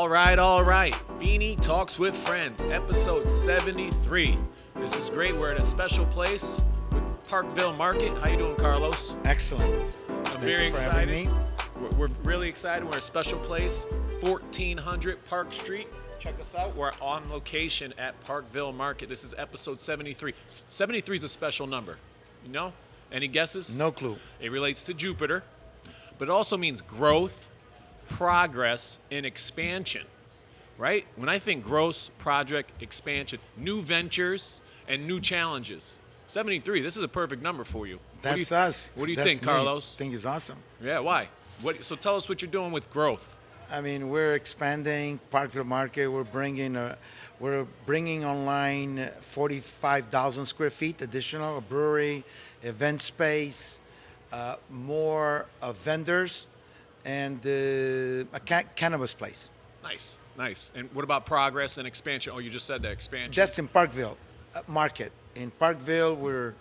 All right. Feeney Talks with Friends, episode 73. This is great. We're in a special place with Parkville Market. How you doing, Carlos? Excellent. I'm very excited. We're really excited. We're in a special place, 1400 Park Street. Check us out. We're on location at Parkville Market. This is episode 73. 73 is a special number. You know? Any guesses? No clue. It relates to Jupiter, but it also means growth, progress, and expansion, right? When I think growth, project, expansion, new ventures, and new challenges, 73, this is a perfect number for you. That's us. What do you That's think, me. Carlos? I think it's awesome. Yeah, why? So tell us what you're doing with growth. I mean, we're expanding Parkville Market. We're bringing online 45,000 square feet additional, a brewery, event space, more vendors, and a cannabis place. Nice. And what about progress and expansion? Oh, you just said that, expansion. That's in Parkville Market. In Parkville, we're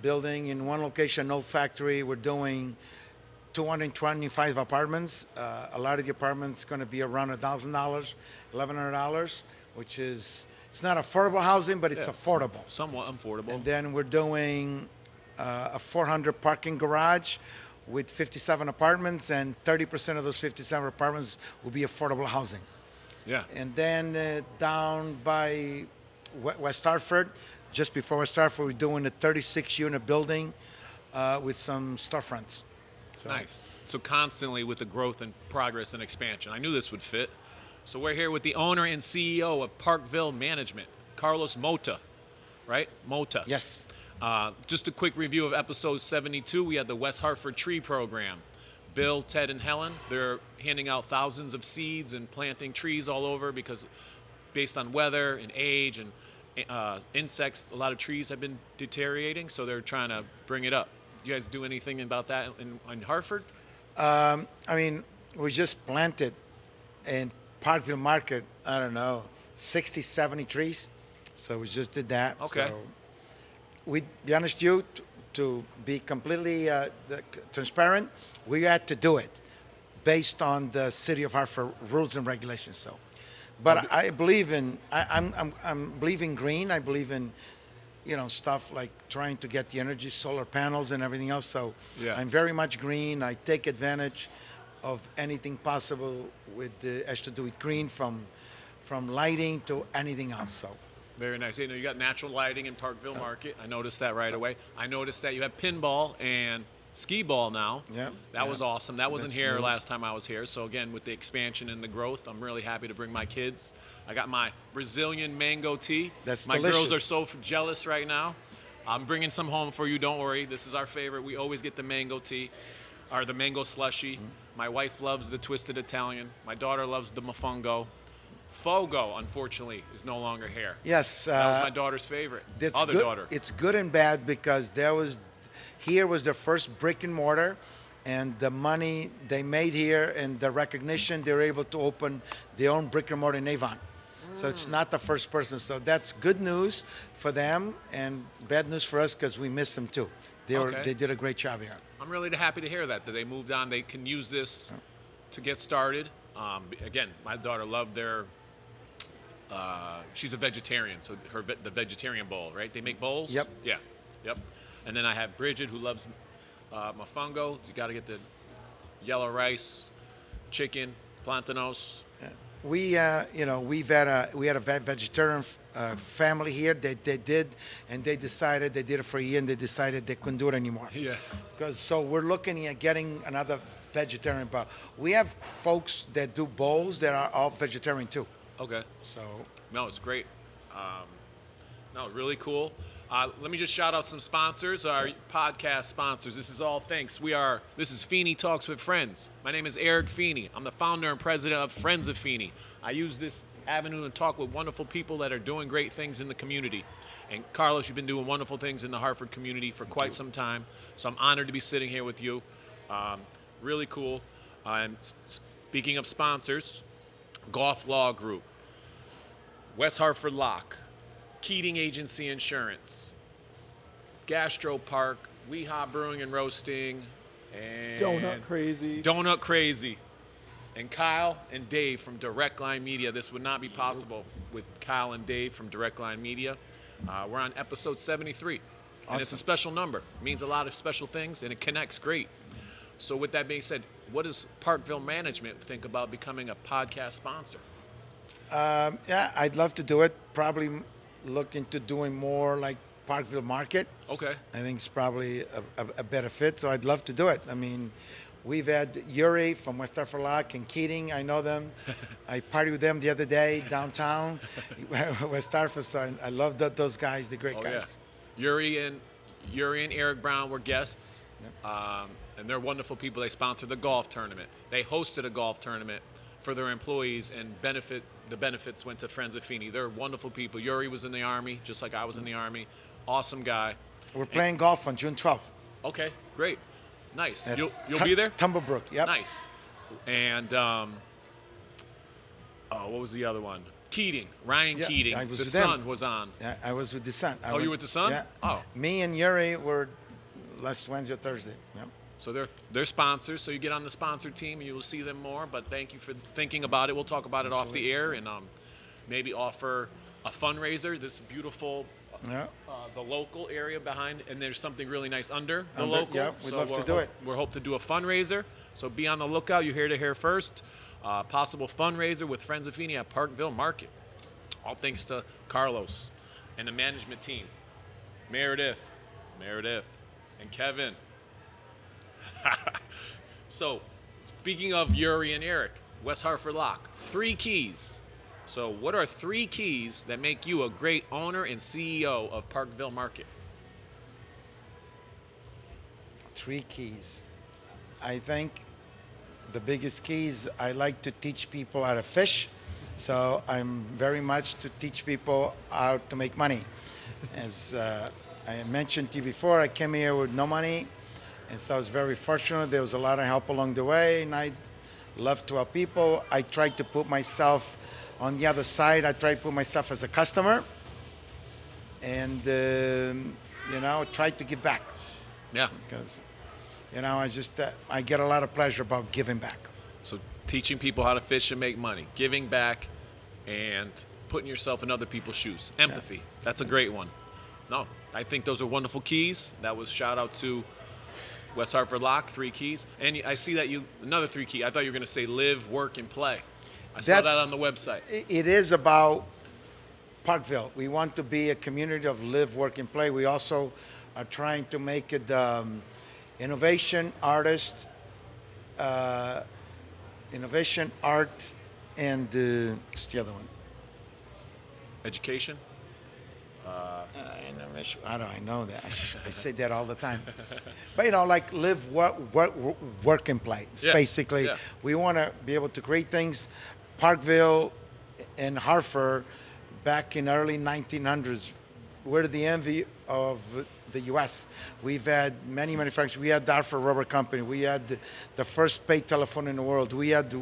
building in one location, no factory. We're doing 225 apartments. A lot of the apartments going to be around $1,000, $1,100, which is, it's not affordable housing, but it's affordable. Somewhat affordable. And then we're doing a 400 parking garage with 57 apartments, and 30% of those 57 apartments will be affordable housing. Yeah. And then down by West Hartford, just before West Hartford, we're doing a 36-unit building with some storefronts. So. Nice. So constantly with the growth and progress and expansion. I knew this would fit. So we're here with the owner and CEO of Parkville Management, Carlos Mouta, right? Mouta. Yes. Just a quick review of episode 72. We had the West Hartford Tree Program. Bill, Ted, and Helen, they're handing out thousands of seeds and planting trees all over because based on weather and age and insects, a lot of trees have been deteriorating, so they're trying to bring it up. You guys do anything about that in Hartford? I mean, we just planted in Parkville Market, I don't know, 60, 70 trees. So we just did that. Okay. So we, be honest with you, to be completely transparent, we had to do it based on the City of Hartford rules and regulations. So, but I believe in, I'm believing green. I believe in, stuff like trying to get the energy, solar panels and everything else. So yeah. I'm very much green. I take advantage of anything possible has to do with green, from lighting to anything else. So. Very nice. You got natural lighting in Parkville Market. I noticed that right away. I noticed that you have pinball and skee ball now. Yeah. That was awesome. That wasn't That's here new. last time I was here. So again, with the expansion and the growth, I'm really happy to bring my kids. I got my Brazilian mango tea. That's my delicious. girls are so jealous right now. I'm bringing some home for you. Don't worry. This is our favorite. We always get the mango tea, or the mango slushy. My wife loves the twisted Italian. My daughter loves the mofongo. Fogo, unfortunately, is no longer here. Yes. That was my daughter's favorite. Other good. daughter. It's good and bad because here was their first brick and mortar, and the money they made here and the recognition, they were able to open their own brick and mortar in Avon. So it's not the first person. So that's good news for them and bad news for us because we miss them too. They did a great job here. I'm really happy to hear that they moved on. They can use this to get started. Again, my daughter loved their. She's a vegetarian, so the vegetarian bowl, right? They make bowls. Yep. Yeah. Yep. And then I have Bridget, who loves mofongo. You got to get the yellow rice, chicken, plantanos. We had a vegetarian family here. They did, and they decided they did it for a year, and they decided they couldn't do it anymore. Yeah. So we're looking at getting another vegetarian bowl. We have folks that do bowls that are all vegetarian too. Okay. So. No, it's great. Really cool. Let me just shout out some sponsors, our podcast sponsors. This is all thanks. This is Feeney Talks with Friends. My name is Eric Feeney. I'm the founder and president of Friends of Feeney. I use this avenue to talk with wonderful people that are doing great things in the community. And Carlos, you've been doing wonderful things in the Hartford community for quite some time. So I'm honored to be sitting here with you. Really cool. And speaking of sponsors, Golf Law Group, West Hartford Lock, Keating Agency Insurance, Gastro Park, Weehaw Brewing and Roasting, and Donut Crazy. Donut Crazy. and Kyle and Dave from Direct Line Media. This would not be possible with Kyle and Dave from Direct Line Media. We're on episode 73, and it's a special number. It means a lot of special things, and it connects great. So with that being said, what does Parkville management think about becoming a podcast sponsor? Yeah, I'd love to do it. Probably look into doing more like Parkville Market. Okay. I think it's probably a better fit, so I'd love to do it. I mean, we've had Yuri from West Hartford Lock and Keating. I know them. I partied with them the other day downtown, West Hartford. So I love those guys. They're great guys. Yeah. Yuri and Eric Brown were guests, and they're wonderful people. They sponsored the golf tournament. They hosted a golf tournament for their employees, and the benefits went to Friends of Feeney. They're wonderful people. Yuri was in the Army, just like I was in the Army. Awesome guy. We're playing golf on June 12th. Okay, great. Nice. At You'll be there? Tumblebrook, yep. Nice. And what was the other one? Keating, Ryan Keating. I was the with son them. was on. Yeah, I was with the son. You were with the son? Yeah. Oh. Me and Yuri were last Wednesday or Thursday. Yep. So they're sponsors. So you get on the sponsor team, and you will see them more. But thank you for thinking about it. We'll talk about it off the air, and maybe offer a fundraiser. This beautiful, the local area behind, and there's something really nice under the local. Yeah, we'd love to do it. We're hope to do a fundraiser. So be on the lookout. You hear to hear first. Possible fundraiser with Friends of Feeney at Parkville Market. All thanks to Carlos and the management team, Meredith, and Kevin. So, speaking of Yuri and Eric, West Hartford Lock, 3 keys. So, what are 3 keys that make you a great owner and CEO of Parkville Market? 3 keys. I think the biggest keys, I like to teach people how to fish. So I'm very much to teach people how to make money. As I mentioned to you before, I came here with no money. And so I was very fortunate. There was a lot of help along the way, and I love to help people. I tried to put myself on the other side. I tried to put myself as a customer, and tried to give back. Yeah. Because, I get a lot of pleasure about giving back. So teaching people how to fish and make money, giving back, and putting yourself in other people's shoes. Empathy. Yeah. That's a great one. No, I think those are wonderful keys. That was shout out to West Hartford Lock, 3 keys. And I see that another 3 key. I thought you were going to say live, work, and play. I saw that on the website. It is about Parkville. We want to be a community of live, work, and play. We also are trying to make it innovation, art, and what's the other one? Education? I know that. I say that all the time. But like live, work and play. It's basically, we want to be able to create things. Parkville and Hartford, back in early 1900s, were the envy of the U.S. We've had many manufacturers. We had the Hartford Rubber Company. We had the first paid telephone in the world. We had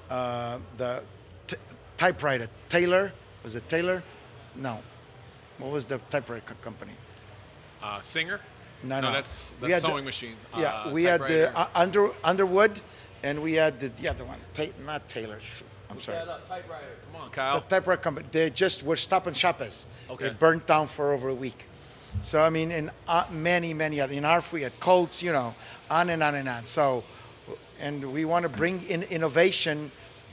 the typewriter. Taylor? Was it Taylor? No. What was the typewriter company? Singer? No. That's sewing machine. We had the Underwood, and we had the other one. Not Taylor. I'm sorry. Typewriter. Come on, Kyle. The typewriter company. They just were Stop and Shoppers. Okay. It burnt down for over a week. So in many other, in Hartford we had Colts, on and on and on. So, and we want to bring in innovation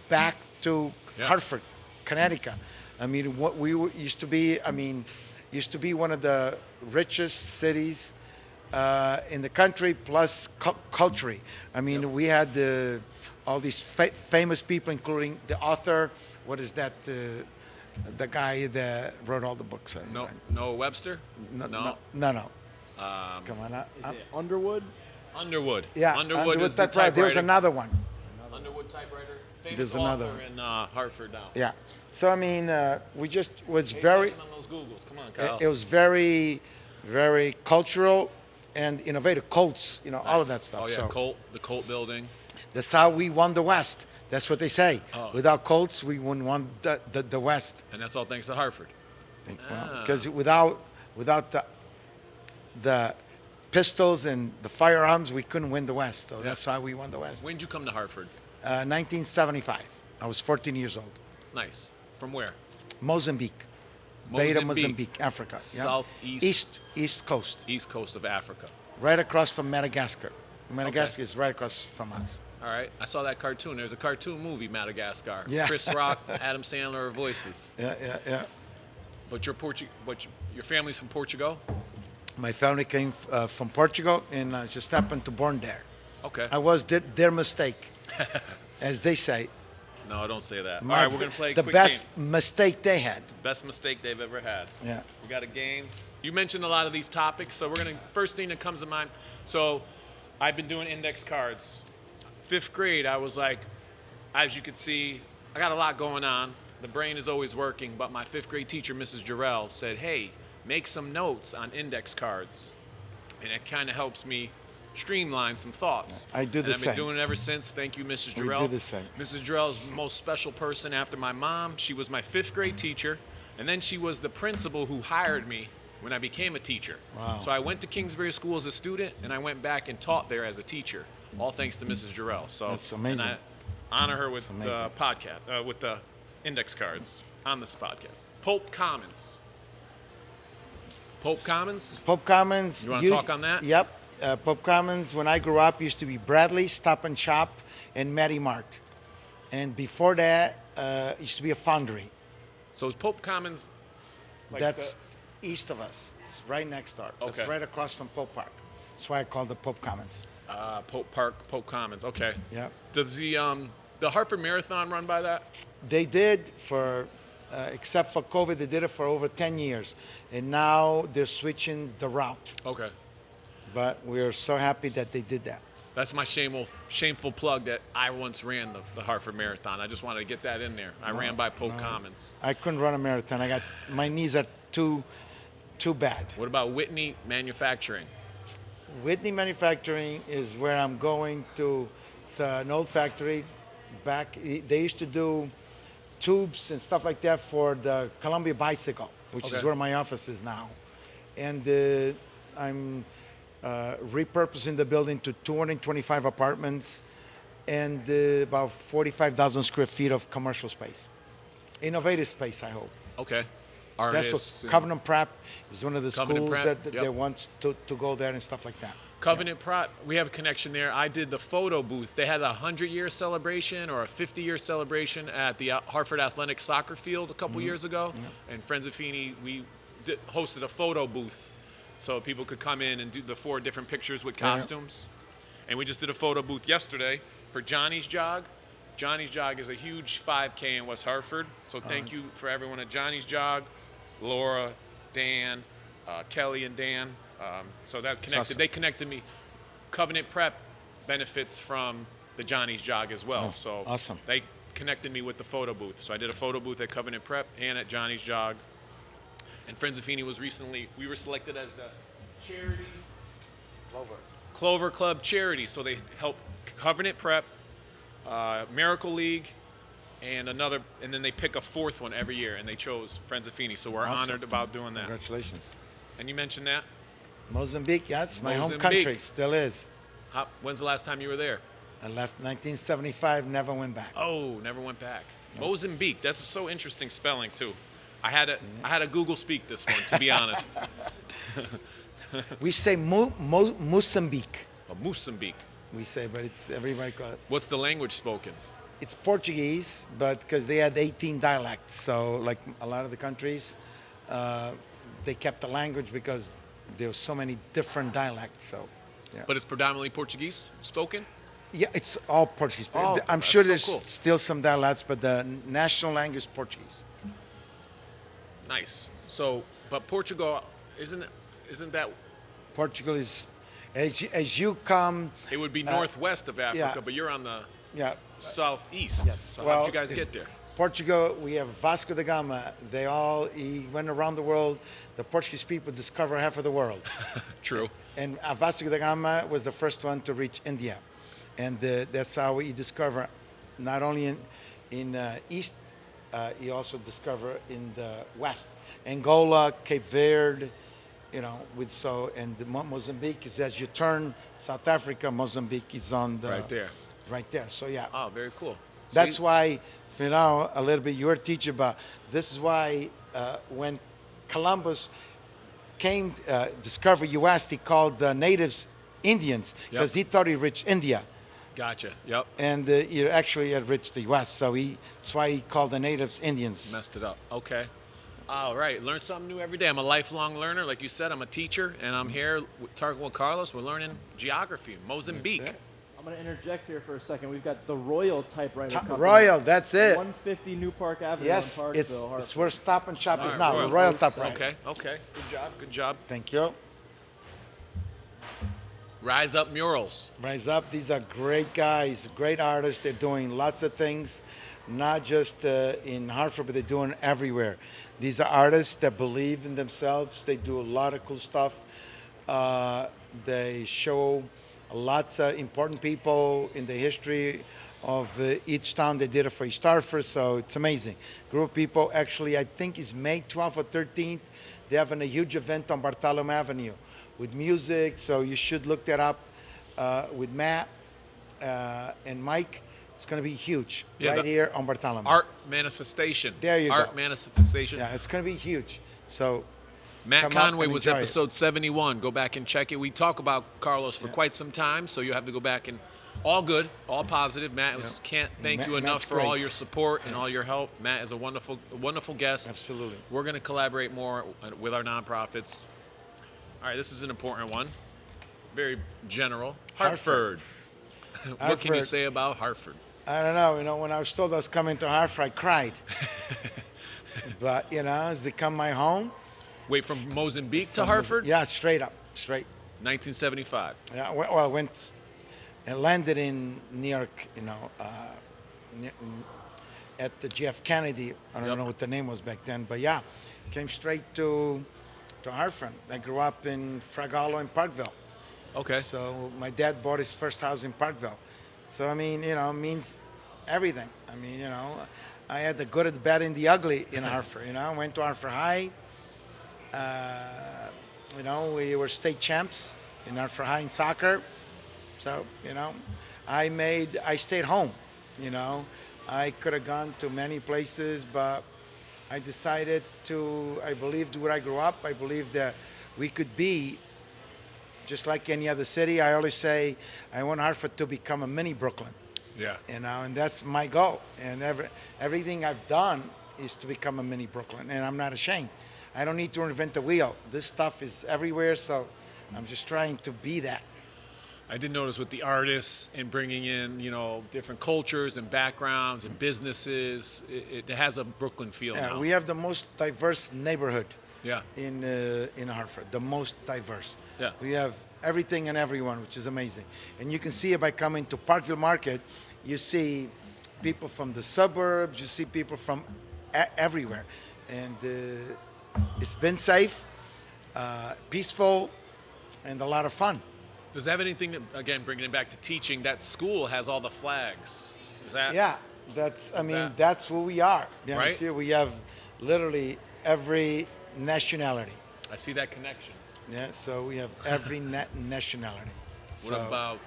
back to Hartford, Connecticut. What we used to be one of the richest cities in the country, plus culture. We had all these famous people, including the author. What is that? The guy that wrote all the books. Noah Webster? No. Come on. Is it Underwood? Underwood. Yeah. Underwood is the typewriter. There's another one. Underwood typewriter. Famous There's author another one. in Hartford now. Yeah. So we just was Pay very. attention on those Googles. Come on, Kyle. It was very, very cultural and innovative. Colts, all of that stuff. Oh yeah, So the Colt building. that's how we won the West. That's what they say. Oh. Without Colts, we wouldn't won the West. And that's all thanks to Hartford. Because without the pistols and the firearms, we couldn't win the West. So that's how we won the West. When did you come to Hartford? 1975. I was 14 years old. Nice. From where? Mozambique. Beta Mozambique, Africa. Yeah. Southeast. East coast. East coast of Africa. Right across from Madagascar. Madagascar is right across from us. All right. I saw that cartoon. There's a cartoon movie, Madagascar. Yeah. Chris Rock, Adam Sandler are voices. Yeah. But your family's from Portugal? My family came from Portugal, and I just happened to born there. Okay. I was their mistake, as they say. No, don't say that. All right, we're going to play a the quick best game. mistake they had. Best mistake they've ever had. Yeah. We got a game. You mentioned a lot of these topics, so we're going to, first thing that comes to mind. So I've been doing index cards. 5th grade, I was like, as you can see, I got a lot going on. The brain is always working, but my 5th grade teacher, Mrs. Jarrell, said, hey, make some notes on index cards. And it kind of helps me streamline some thoughts. I do the I've same. been doing it ever since. Thank you, Mrs. Jarrell. We do the same. Mrs. Jarrell is the most special person after my mom. She was my 5th grade teacher, and then she was the principal who hired me when I became a teacher. Wow. So I went to Kingsbury School as a student, and I went back and taught there as a teacher, all thanks to Mrs. Jarrell. So That's amazing. And I honor her with That's the amazing. podcast, with the index cards on this podcast. Pope Commons. Pope Commons? Pope Commons. You want to talk on that? Yep. Pope Commons, when I grew up, used to be Bradley, Stop and Shop, and Mary Mart. And before that, used to be a foundry. So is Pope Commons like That's east of us. It's right next door. Okay. It's right across from Pope Park. That's why I call it Pope Commons. Pope Park, Pope Commons? Okay. Yep. Does the Hartford Marathon run by that? They did for, except for COVID, they did it for over 10 years. And now they're switching the route. Okay. But we're so happy that they did that. That's my shameful plug that I once ran the Hartford Marathon. I just wanted to get that in there. I ran by Pope Commons. I couldn't run a marathon. My knees are too bad. What about Whitney Manufacturing? Whitney Manufacturing is where I'm going to. It's an old factory. They used to do tubes and stuff like that for the Columbia bicycle, which is where my office is now. And I'm repurposing the building to 225 apartments and about 45,000 square feet of commercial space. Innovative space, I hope. Okay. That's what Covenant Prep is one of the Covenant schools Prep, that yep. they want to go there and stuff like that. Covenant Prep, we have a connection there. I did the photo booth. They had a 100-year celebration or a 50-year celebration at the Hartford Athletic Soccer Field a couple years ago. And Friends of Feeney, we hosted a photo booth so people could come in and do the 4 different pictures with costumes. And we just did a photo booth yesterday for Johnny's Jog. Johnny's Jog is a huge 5K in West Hartford. So thank you for everyone at Johnny's Jog, Laura, Dan, Kelly and Dan. So that connected. Awesome. They connected me. Covenant Prep benefits from the Johnny's Jog as well. Oh, so awesome. They connected me with the photo booth. So I did a photo booth at Covenant Prep and at Johnny's Jog. And Friends of Feeney was recently, we were selected as the charity Clover Club charity. So they help Covenant Prep, Miracle League, and then they pick a 4th one every year, and they chose Friends of Feeney. So we're Awesome. honored about doing that. Congratulations. And you mentioned that. Mozambique, yes, my home Mozambique. country, still is. When's the last time you were there? I left 1975, never went back. Oh, never went back. Mozambique. That's so interesting spelling too. I had a Google speak this one, to be honest. We say Mozambique. Mozambique. We say, but it's everybody call it. What's the language spoken? It's Portuguese, but because they had 18 dialects, so like a lot of the countries, they kept the language because there were so many different dialects. So, yeah. But it's predominantly Portuguese spoken? Yeah, it's all Portuguese. Oh, I'm that's sure so there's cool. still some dialects, but the national language is Portuguese. Nice. So, but Portugal, isn't that, Portugal is, as you come. it would be northwest of Africa, yeah. but you're on the Yeah. southeast. Yes. So how'd you guys get there? Portugal, we have Vasco da Gama. He went around the world. The Portuguese people discovered half of the world. True. And Vasco da Gama was the first one to reach India. And that's how he discovered not only in East, he also discovered in the West. Angola, Cape Verde, and Mozambique is as you turn South Africa, Mozambique is on the Right there. right there. So yeah, Oh, very cool. that's See? why, you know, a little bit you're a teacher, but this is why when Columbus came discovered U.S., he called the natives Indians because he thought he reached India, Gotcha. Yep. and he actually had reached the U.S. So that's why he called the natives Indians. Messed it up. Okay. All right. Learn something new every day. I'm a lifelong learner. Like you said, I'm a teacher, and I'm here talking with Carlos. We're learning geography, Mozambique. That's it. I'm going to interject here for a second. We've got the Royal Typewriter Company. Royal, that's it. 150 New Park Avenue Yes, in Parkville, it's where Stop and Shop is All right, now. Royal. The Royal Typewriter. Okay. Okay. Good job. Good job. Thank you. RiseUP Murals. Rise Up. These are great guys, great artists. They're doing lots of things, not just in Hartford, but they're doing everywhere. These are artists that believe in themselves. They do a lot of cool stuff. They show lots of important people in the history of each town. They did it for East Hartford, so it's amazing. Group of people, actually, I think it's May 12th or 13th. They're having a huge event on Bartholomew Avenue with music, so you should look that up with Matt and Mike. It's going to be huge right here on Bartholomew. Art manifestation. There you go. Art manifestation. Yeah, it's going to be huge. So Matt come up Conway and was enjoy it. episode 71. Go back and check it. We talk about Carlos for quite some time, so you have to go back and all good, all positive. Matt can't thank you enough Matt's for great. all your support and all your help. Matt is a wonderful guest. Absolutely. We're going to collaborate more with our nonprofits. All right, this is an important one. Very general. Hartford. What can you Hartford. say about Hartford? I don't know. You know, when I was told I was coming to Hartford, I cried. But, you know, it's become my home. Wait, from Mozambique to Hartford? Yeah, straight up, straight. 1975. Yeah, well, I went and landed in New York, you know, at the JF Kennedy. I don't know what the name was back then, but yeah, came straight to Hartford. I grew up in Frag Hollow in Parkville. Okay. So my dad bought his first house in Parkville. So, I mean, you know, it means everything. I mean, you know, I had the good, the bad, and the ugly in Hartford. You know, I went to Hartford High. You know, we were state champs in Hartford High in soccer. So, you know, I stayed home. You know, I could have gone to many places, but I decided to, I believed where I grew up. I believed that we could be just like any other city. I always say I want Hartford to become a mini Brooklyn. Yeah. You know, and that's my goal. And everything I've done is to become a mini Brooklyn, and I'm not ashamed. I don't need to reinvent the wheel. This stuff is everywhere, so I'm just trying to be that. I did notice with the artists and bringing in, you know, different cultures and backgrounds and businesses, it has a Brooklyn feel now. We have the most diverse neighborhood Yeah. in Hartford, the most diverse. Yeah. We have everything and everyone, which is amazing. And you can see it by coming to Parkville Market. You see people from the suburbs, you see people from everywhere. And it's been safe, peaceful, and a lot of fun. Does it have anything, again, bringing it back to teaching, that school has all the flags? Is that? Yeah, that's who we are. You Right? understand? We have literally every nationality. I see that connection. Yeah, so we have every nationality. What about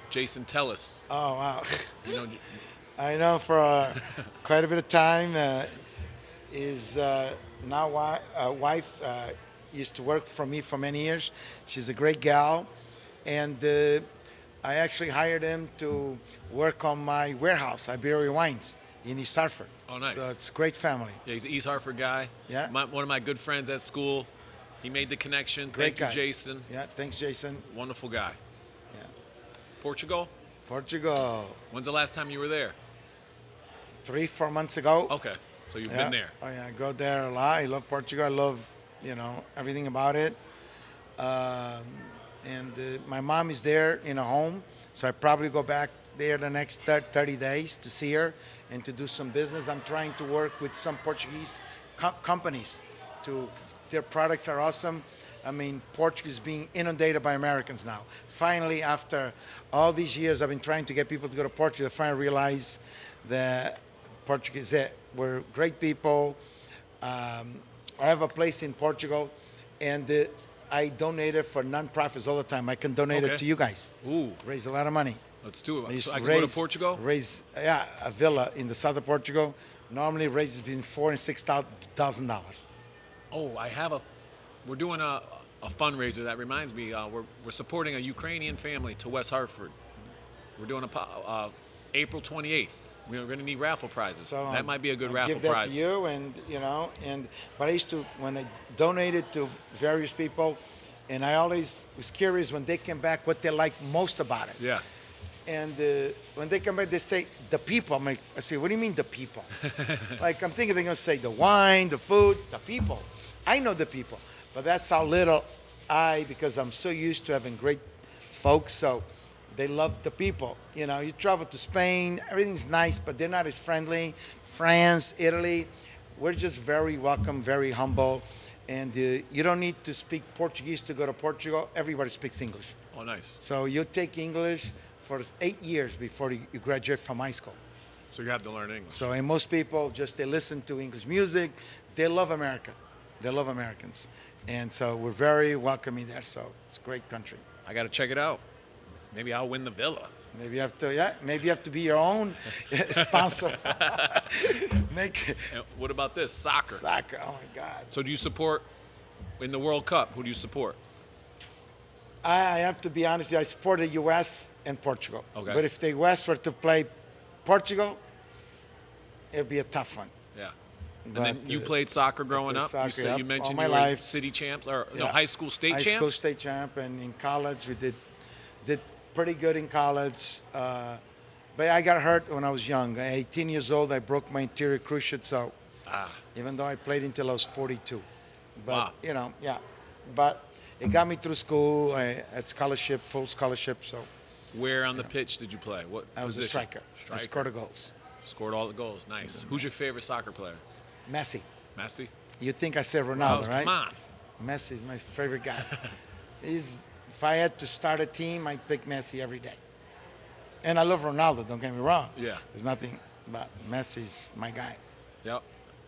Jason Teles? Oh, wow. You know, I know for quite a bit of time. His now wife used to work for me for many years. She's a great gal. And I actually hired him to work on my warehouse, Iberia Wines, in East Hartford. Oh, nice. So it's a great family. yeah, he's an East Hartford guy. Yeah. One of my good friends at school. He made the connection. Great Thank guy. you, Jason. Yeah, thanks, Jason. Wonderful guy. Yeah. Portugal? Portugal. When's the last time you were there? 3-4 months ago. Okay, so you've Yeah. been there. Oh yeah, I go there a lot. I love Portugal. I love, you know, everything about it. And my mom is there in a home, so I probably go back there the next 30 days to see her and to do some business. I'm trying to work with some Portuguese companies. Their products are awesome. I mean, Portugal is being inundated by Americans now. Finally, after all these years, I've been trying to get people to go to Portugal. They finally realize that Portugal is it. We're great people. I have a place in Portugal, and I donate it for nonprofits all the time. I can donate it Okay. to you guys. Ooh, Raise a lot of money. Let's do I it. used So to I can go to Portugal? Raise, yeah, a villa in the south of Portugal. Normally raises between $4,000 and $6,000. Oh, we're doing a fundraiser. That reminds me, we're supporting a Ukrainian family to West Hartford. We're doing April 28th. We're going to need raffle prizes. So that might be a good I'll raffle give that prize. to you, and but I used to, when I donated to various people, and I always was curious when they came back what they liked most about it. Yeah. And when they come back, they say the people. I'm like, I say, what do you mean the people? Like I'm thinking they're gonna say the wine, the food, the people. I know the people, but that's how little because I'm so used to having great folks, so they love the people. You travel to Spain, everything's nice, but they're not as friendly. France, Italy, we're just very welcome, very humble, and you don't need to speak Portuguese to go to Portugal. Everybody speaks English. Oh, nice. So you take English for 8 years before you graduate from high school. So you have to learn English. So, and most people they listen to English music. They love America. They love Americans. And so we're very welcoming there. So it's a great country. I got to check it out. Maybe I'll win the villa. Maybe you have to be your own sponsor. And what about this? Soccer. Soccer, oh my God. So do you support, in the World Cup, who do you support? I have to be honest, I support the U.S. and Portugal. Okay. But if the U.S. were to play Portugal, it would be a tough one. Yeah. And But, then you played soccer growing played up. soccer, You said yep, you mentioned all you my were life. city champs or no, Yeah. high school state High champ. school state champ, and in college we did pretty good in college. But I got hurt when I was young. At 18 years old, I broke my anterior cruciate, so even though I played until I was 42. But, Wow. yeah. But it got me through school. I had scholarship, full scholarship, so Where on the pitch did you play? What I was a position? striker. I scored the goals. Scored all the goals. Nice. Who's your favorite soccer player? Messi. Messi? You think I said Ronaldo, right? Come on. Messi is my favorite guy. If I had to start a team, I'd pick Messi every day. And I love Ronaldo, don't get me wrong. Yeah. There's nothing, but Messi's my guy. Yep.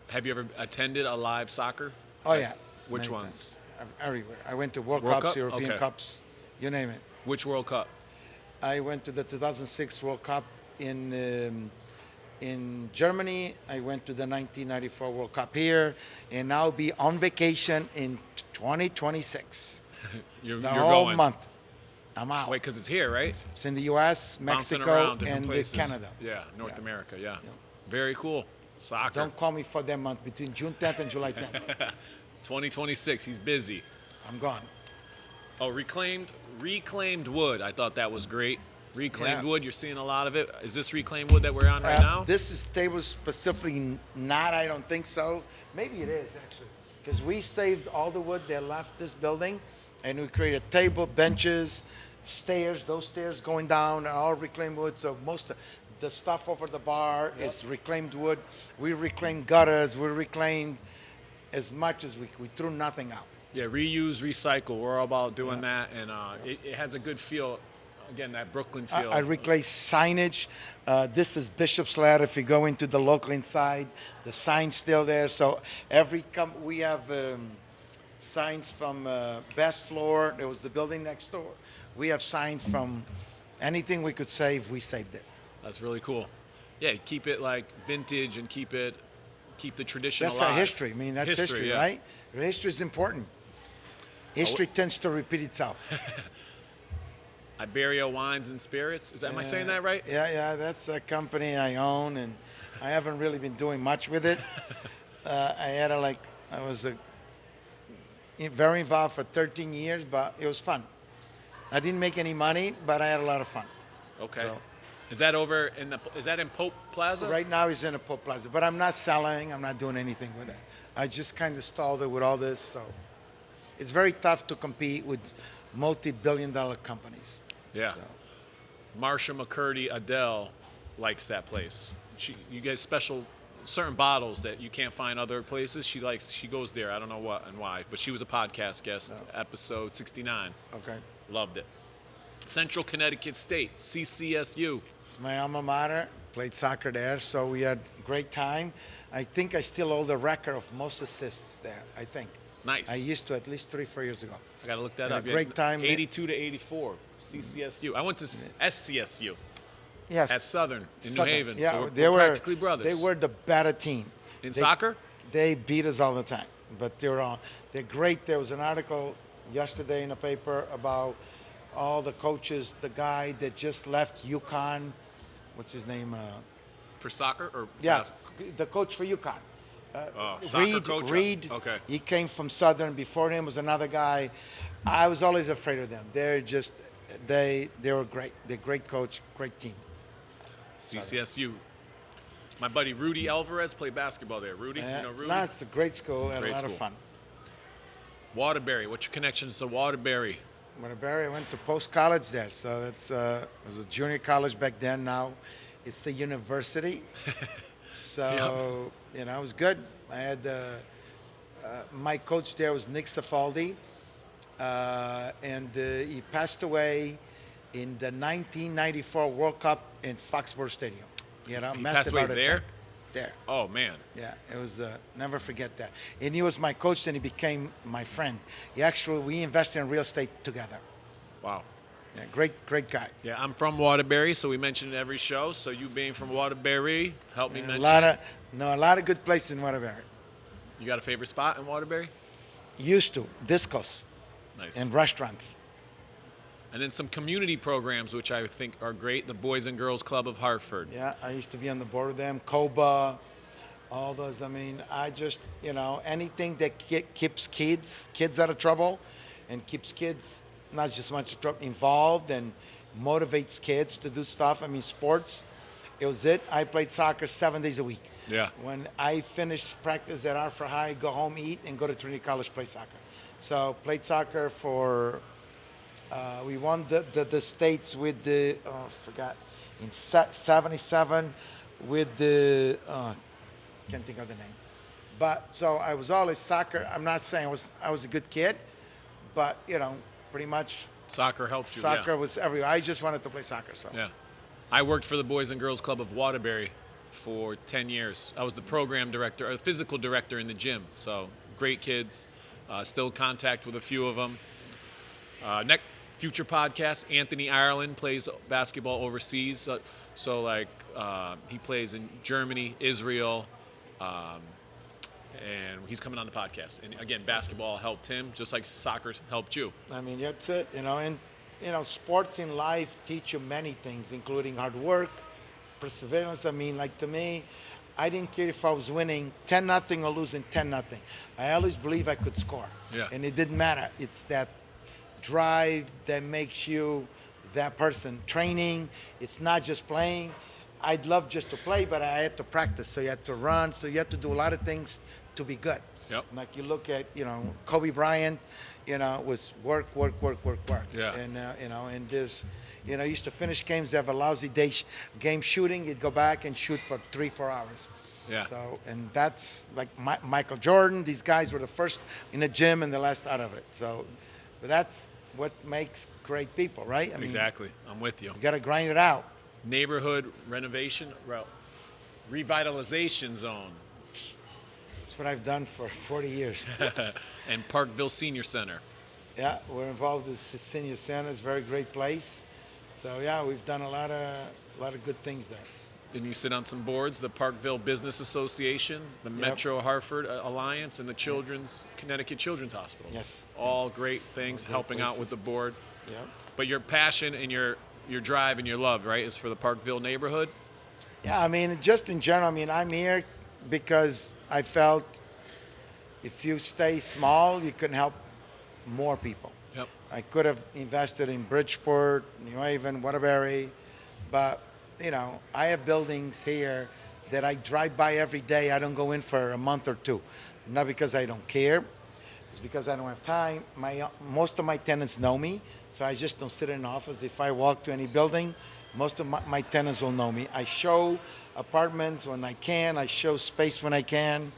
Have you ever attended a live soccer? Oh, yeah. Which Many ones? times. Everywhere. I went to World World Cups, Cup? European Okay. Cups, you name it. Which World Cup? I went to the 2006 World Cup in Germany. I went to the 1994 World Cup here, and I'll be on vacation in 2026. You're The whole going. month. I'm out. Wait, because it's here, right? It's in the U.S., Bouncing Mexico, around different and places. Canada. Yeah, North Yeah. America. Yeah. Very cool. Soccer. Don't call me for that month between June 10th and July 10th. 2026. He's busy. I'm gone. Oh, reclaimed wood. I thought that was great. Reclaimed Yeah. wood. You're seeing a lot of it. Is this reclaimed wood that we're on right now? This is table specifically not. I don't think so. Maybe it is actually, because we saved all the wood that left this building, and we created table, benches, stairs. Those stairs going down are all reclaimed wood. So most of the stuff over the bar is reclaimed wood. We reclaimed gutters. We reclaimed as much as we threw nothing out. Yeah, reuse, recycle. We're all about doing that, and it has a good feel. Again, that Brooklyn feel. I reclaim signage. This is Bishop's Ladder. If you go into the local inside, the sign's still there. So we have signs from Best Floor. There was the building next door. We have signs from anything we could save. We saved it. That's really cool. Yeah, keep it like vintage and keep the tradition That's alive. our history. I mean, that's history, yeah. right? History is important. History tends to repeat itself. Iberia Wines and Spirits. Am I saying that right? Yeah. That's a company I own, and I haven't really been doing much with it. I was very involved for 13 years, but it was fun. I didn't make any money, but I had a lot of fun. Okay. So, Is that over is that in Pope Plaza? right now it's in a Pope Plaza, but I'm not selling. I'm not doing anything with it. I just kind of stalled it with all this, so it's very tough to compete with multi-billion-dollar companies. Yeah. So. Marsha McCurdy Adele likes that place. You get certain bottles that you can't find other places. She goes there. I don't know what and why, but she was a podcast guest, episode 69. Okay. Loved it. Central Connecticut State, CCSU. It's my alma mater. Played soccer there, so we had a great time. I think I still hold the record of most assists there. I think. Nice. I used to at least 3-4 years ago. I got to look that Had a up. great time. 82 to 84, CCSU. I went to SCSU Yes. at Southern in Southern. New Haven. Yeah, so they we're were practically brothers. They were the better team. In soccer? They beat us all the time, but they're great. There was an article yesterday in the paper about all the coaches. The guy that just left UConn, what's his name? For soccer or Yeah, the coach for UConn. soccer coach? Reed. Okay. He came from Southern. Before him was another guy. I was always afraid of them. They were great. They're great coach, great team. CCSU. My buddy Rudy Alvarez played basketball there. Rudy, you know Rudy? That's a great school and Great a lot of school. fun. Waterbury. What's your connections to Waterbury? Waterbury, I went to post-college there, so it was a junior college back then. Now it's a university. So, it was good. I had my coach there was Nick Cifaldi, and he passed away in the 1994 World Cup in Foxborough Stadium. He Massive passed away heart attack. there? There. Oh, man. Yeah, it was, never forget that. And he was my coach and he became my friend. We invested in real estate together. Wow. Yeah, great guy. Yeah, I'm from Waterbury, so we mention it every show. So you being from Waterbury, help me And mention a lot of good places in Waterbury. You got a favorite spot in Waterbury? Used to, discos Nice. and restaurants. And then some community programs, which I think are great. The Boys and Girls Club of Hartford. Yeah, I used to be on the board of them. COBA, all those. I mean, I just, anything that keeps kids out of trouble and keeps kids not just much involved and motivates kids to do stuff. I mean, sports, it was it. I played soccer 7 days a week. Yeah. When I finished practice at Hartford High, go home, eat, and go to Trinity College, play soccer. So played soccer for, we won the states with the, in 77 with the, can't think of the name. But so I was always soccer. I'm not saying I was a good kid, but pretty much Soccer helps you. soccer was everywhere. I just wanted to play soccer. So Yeah. I worked for the Boys and Girls Club of Waterbury for 10 years. I was the program director, or physical director in the gym. So great kids. Still in contact with a few of them. Next future podcast, Anthony Ireland plays basketball overseas. He plays in Germany, Israel, and he's coming on the podcast. And again, basketball helped him just like soccer helped you. I mean, that's it. And sports in life teach you many things, including hard work, perseverance. I mean, like to me, I didn't care if I was winning 10-0 or losing 10-0. I always believe I could score. Yeah. And it didn't matter. It's that drive that makes you that person. Training, it's not just playing. I'd love just to play, but I had to practice. So you had to run. So you had to do a lot of things to be good. Yep. Like you look at, Kobe Bryant, was work. Yeah. And, and there's, used to finish games, have a lousy game shooting. You'd go back and shoot for 3-4 hours. Yeah. So, and that's like Michael Jordan. These guys were the first in the gym and the last out of it. So, but that's what makes great people, right? I mean, Exactly. I'm with you. you got to grind it out. Neighborhood renovation, revitalization zone, That's what I've done for 40 years. and Parkville Senior Center. Yeah, we're involved with the senior center. It's a very great place. So yeah, we've done a lot of good things there. Then you sit on some boards, the Parkville Business Association, the Metro Hartford Alliance, and the Connecticut Children's Hospital. Yes. All great things, All great helping out with the places. board. Yeah. But your passion and your drive and your love, right, is for the Parkville neighborhood? Yeah, I mean, just in general, I mean, I'm here because I felt if you stay small, you can help more people. Yep. I could have invested in Bridgeport, New Haven, Waterbury, but, I have buildings here that I drive by every day. I don't go in for a month or two. Not because I don't care. It's because I don't have time. Most of my tenants know me, so I just don't sit in an office. If I walk to any building, most of my tenants will know me. I show apartments when I can. I show space when I can.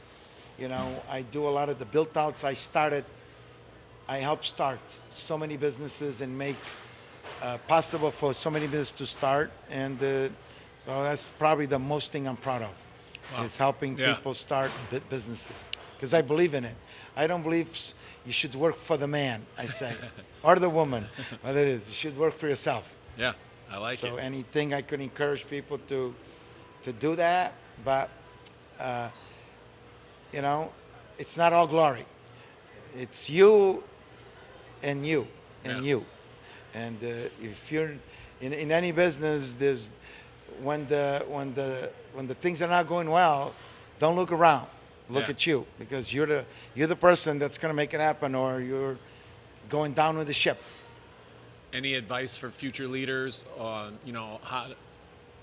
I do a lot of the built-outs. I help start so many businesses and make possible for so many businesses to start. And so that's probably the most thing I'm proud of, Wow. is helping Yeah. people start businesses. because I believe in it. I don't believe you should work for the man, I say, or the woman, what it is. You should work for yourself. Yeah, I like So it. anything I could encourage people to do that, but you know, it's not all glory. It's you and you and Yeah. you. And if you're in any business, there's when the things are not going well, don't look around. Look Yeah. at you, because you're the person that's going to make it happen, or you're going down with the ship. Any advice for future leaders on,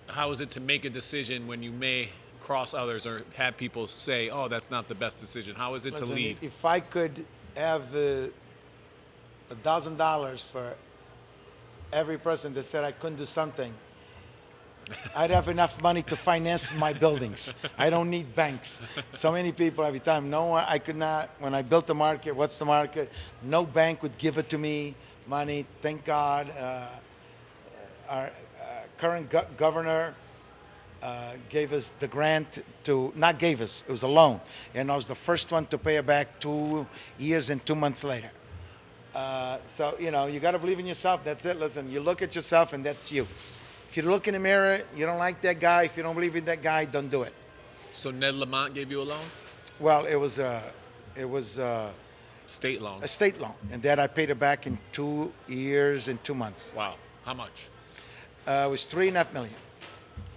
how is it to make a decision when you may cross others or have people say, oh, that's not the best decision? How is it to Listen, lead? if I could have $1,000 for every person that said I couldn't do something, I'd have enough money to finance my buildings. I don't need banks. So many people every time. No one, I could not. When I built the market, what's the market? No bank would give it to me, money. Thank God. Our current governor gave us the grant to, not gave us, it was a loan. And I was the first one to pay it back 2 years and 2 months later. So, you got to believe in yourself. That's it. Listen, you look at yourself and that's you. If you look in the mirror, you don't like that guy, if you don't believe in that guy, don't do it. So Ned Lamont gave you a loan? Well, it was State loan. a state loan, and that I paid it back in 2 years and 2 months. Wow. How much? It was $3.5 million.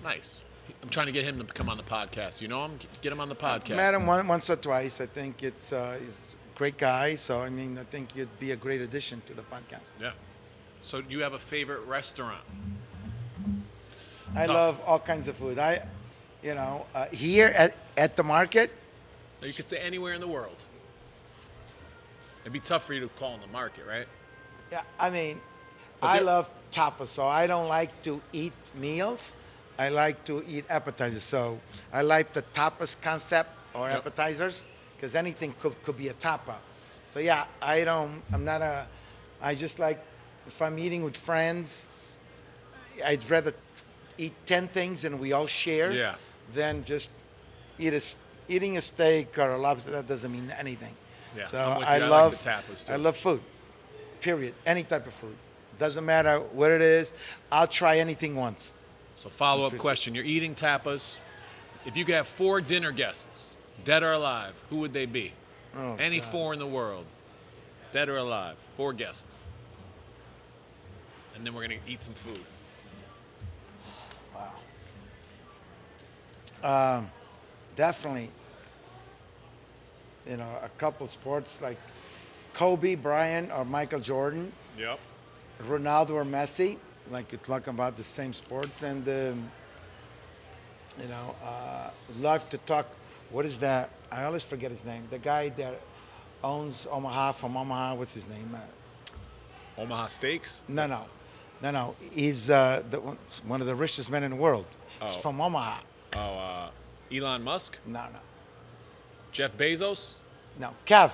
Nice. I'm trying to get him to come on the podcast. You know him? Get him on the podcast. Met him once or twice. I think he's a great guy. So I think you'd be a great addition to the podcast. Yeah. So do you have a favorite restaurant? I Tough. love all kinds of food. Here at the market, Or you could say anywhere in the world. It'd be tough for you to call in the market, right? yeah, But I there- love tapas. So I don't like to eat meals. I like to eat appetizers. So I like the tapas concept or Yep. appetizers, because anything could be a tapa. So yeah, I just like, if I'm eating with friends, I'd rather eat 10 things and we all share Yeah. than just eating a steak or a lobster. That doesn't mean anything. Yeah, So I'm with I you. I like love the tapas, too. I love food. Period. Any type of food. Doesn't matter what it is. I'll try anything once. So follow-up That's question. You're eating tapas. If you could have 4 dinner guests, dead or alive, who would they be? Oh, Any God. 4 in the world, dead or alive, 4 guests. And then we're going to eat some food. Definitely, a couple sports like Kobe Bryant or Michael Jordan, Yep. Ronaldo or Messi. Like you're talking about the same sports, and love to talk. What is that? I always forget his name. The guy that owns Omaha, from Omaha. What's his name? Omaha Steaks? No. He's one of the richest men in the world. He's Oh. from Omaha. Oh, Elon Musk? No. Jeff Bezos? No. Kev.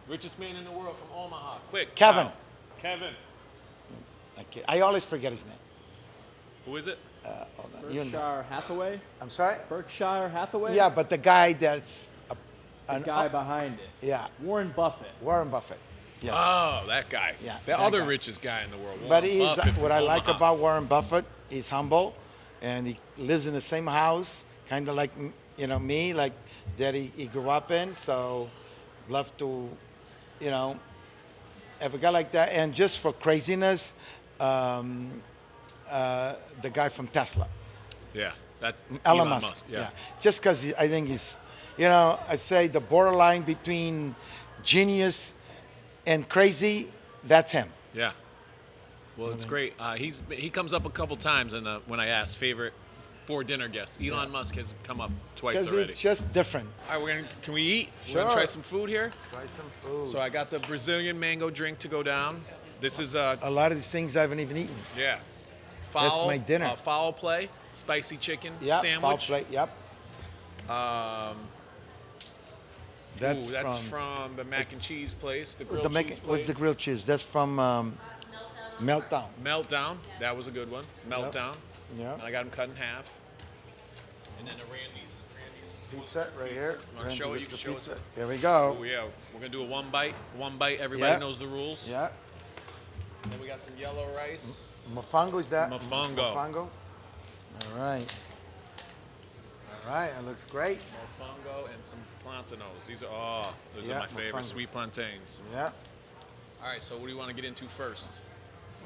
Richest man in the world from Omaha. Quick. Kevin. Wow. Kevin. I always forget his name. Who is it? Hold on. You know. Berkshire Hathaway? I'm sorry? Berkshire Hathaway? Yeah, but the guy that's The guy behind it. yeah, Warren Buffett. Warren Buffett. Yes. Oh, that guy. Yeah, The that other guy. richest guy in the world. But Warren he's Buffett from what I like Omaha. about Warren Buffett. He's humble, and he lives in the same house, kind of like me, like that he grew up in. So, love to, have a guy like that. And just for craziness, the guy from Tesla, Yeah, that's Elon Musk. Yeah. Just because I think he's, I say the borderline between genius and crazy. That's him. Yeah. Well, it's great. He comes up a couple times when I ask favorite 4 dinner guests. Elon Musk has come up twice Because already. it's just different. All right, can we eat? We're gonna Sure. try some food here. Try some food. So I got the Brazilian mango drink to go down. This is A lot of these things I haven't even eaten. yeah. That's Fowl, my dinner. Fowl play, spicy chicken Yep, sandwich. foul plate. Yep. That's That's from the mac and cheese place, the grilled the cheese place. what's the grilled cheese? That's from Meltdown. Meltdown. That was a good one. Meltdown. Yeah. And I got them cut in half. And then the Randy's pizza right here. Wanna We're show gonna it? do You can the show pizza. it. Here we go. Oh yeah, we're gonna do a one bite. One bite. Everybody Yeah. knows the rules. Yeah. Then we got some yellow rice. Mofongo is that? Mofongo. Mofongo. All right. All right. It looks great. Mofongo and some plantanos. Those Yeah, are my favorite. mofongos. Sweet plantains. Yeah. All right, so what do you want to get into first?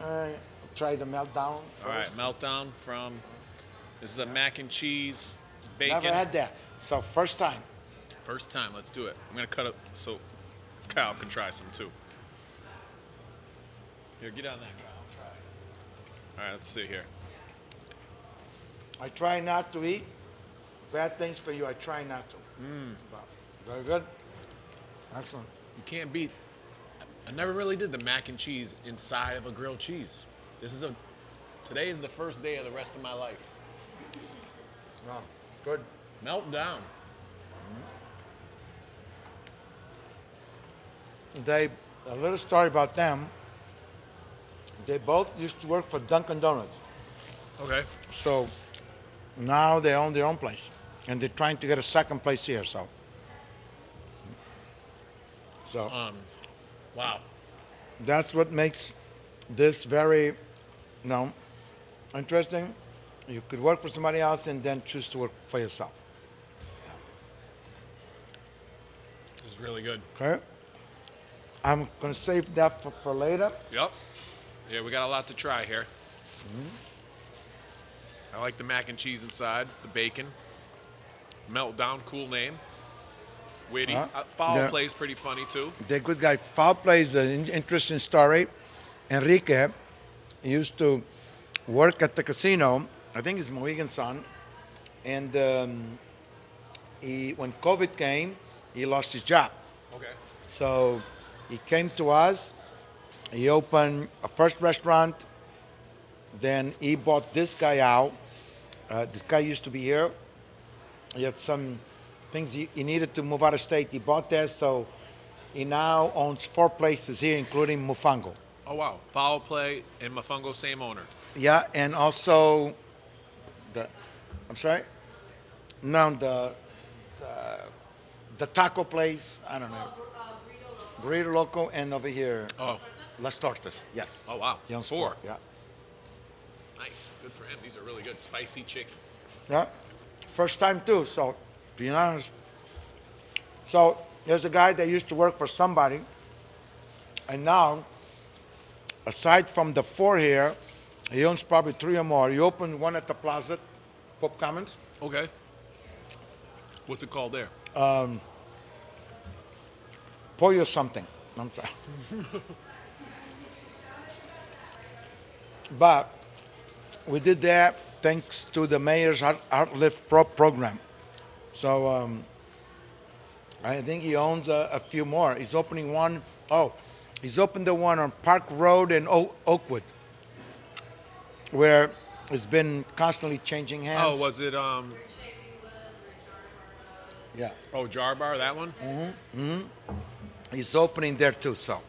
All right. Try the meltdown first. All right, Meltdown from. This is a mac and cheese bacon. Never had that. So first time. First time. Let's do it. I'm gonna cut it so Kyle can try some too. Here, get on that, Kyle. Try it. All right, let's see here. I try not to eat bad things for you. I try not to. But very good. Excellent. You can't beat. I never really did the mac and cheese inside of a grilled cheese. Today is the first day of the rest of my life. No, good. Meltdown. A little story about them. They both used to work for Dunkin' Donuts. Okay. So now they own their own place. And they're trying to get a second place here. So Wow. that's what makes this very, interesting. You could work for somebody else and then choose to work for yourself. This is really good. Okay? I'm going to save that for later. Yep. Yeah, we got a lot to try here. I like the mac and cheese inside, the bacon. Meltdown, cool name. Witty. Fowl Yeah. plays pretty funny too. The good guy. Fowl plays an interesting story. Enrique used to work at the casino. I think he's Mohegan's son. And when COVID came, he lost his job. Okay. So he came to us. He opened a first restaurant. Then he bought this guy out. This guy used to be here. He had some things he needed to move out of state. He bought that, so he now owns 4 places here, including Mofongo. Oh wow. Fowl play and Mofongo, same owner. Yeah, and also I'm sorry? No, the taco place, I don't know. Burrito Loco, and over here, Oh. Las Tortas, yes. Oh wow. He owns 4. Yeah. Nice. Good for him. These are really good. Spicy chicken. Yeah. First time too, so to be honest. So there's a guy that used to work for somebody, and now, aside from the 4 here, he owns probably 3 or more. He opened one at the Plaza, Pope Commons. Okay. What's it called there? Pollo something. I'm sorry. But we did that thanks to the mayor's Art Lift program. So I think he owns a few more. He's opening one. Oh, he's opened the one on Park Road in Oakwood, where it's been constantly changing hands. Oh, was it Yeah. Oh, Jar Bar, that one? He's opening there too, so.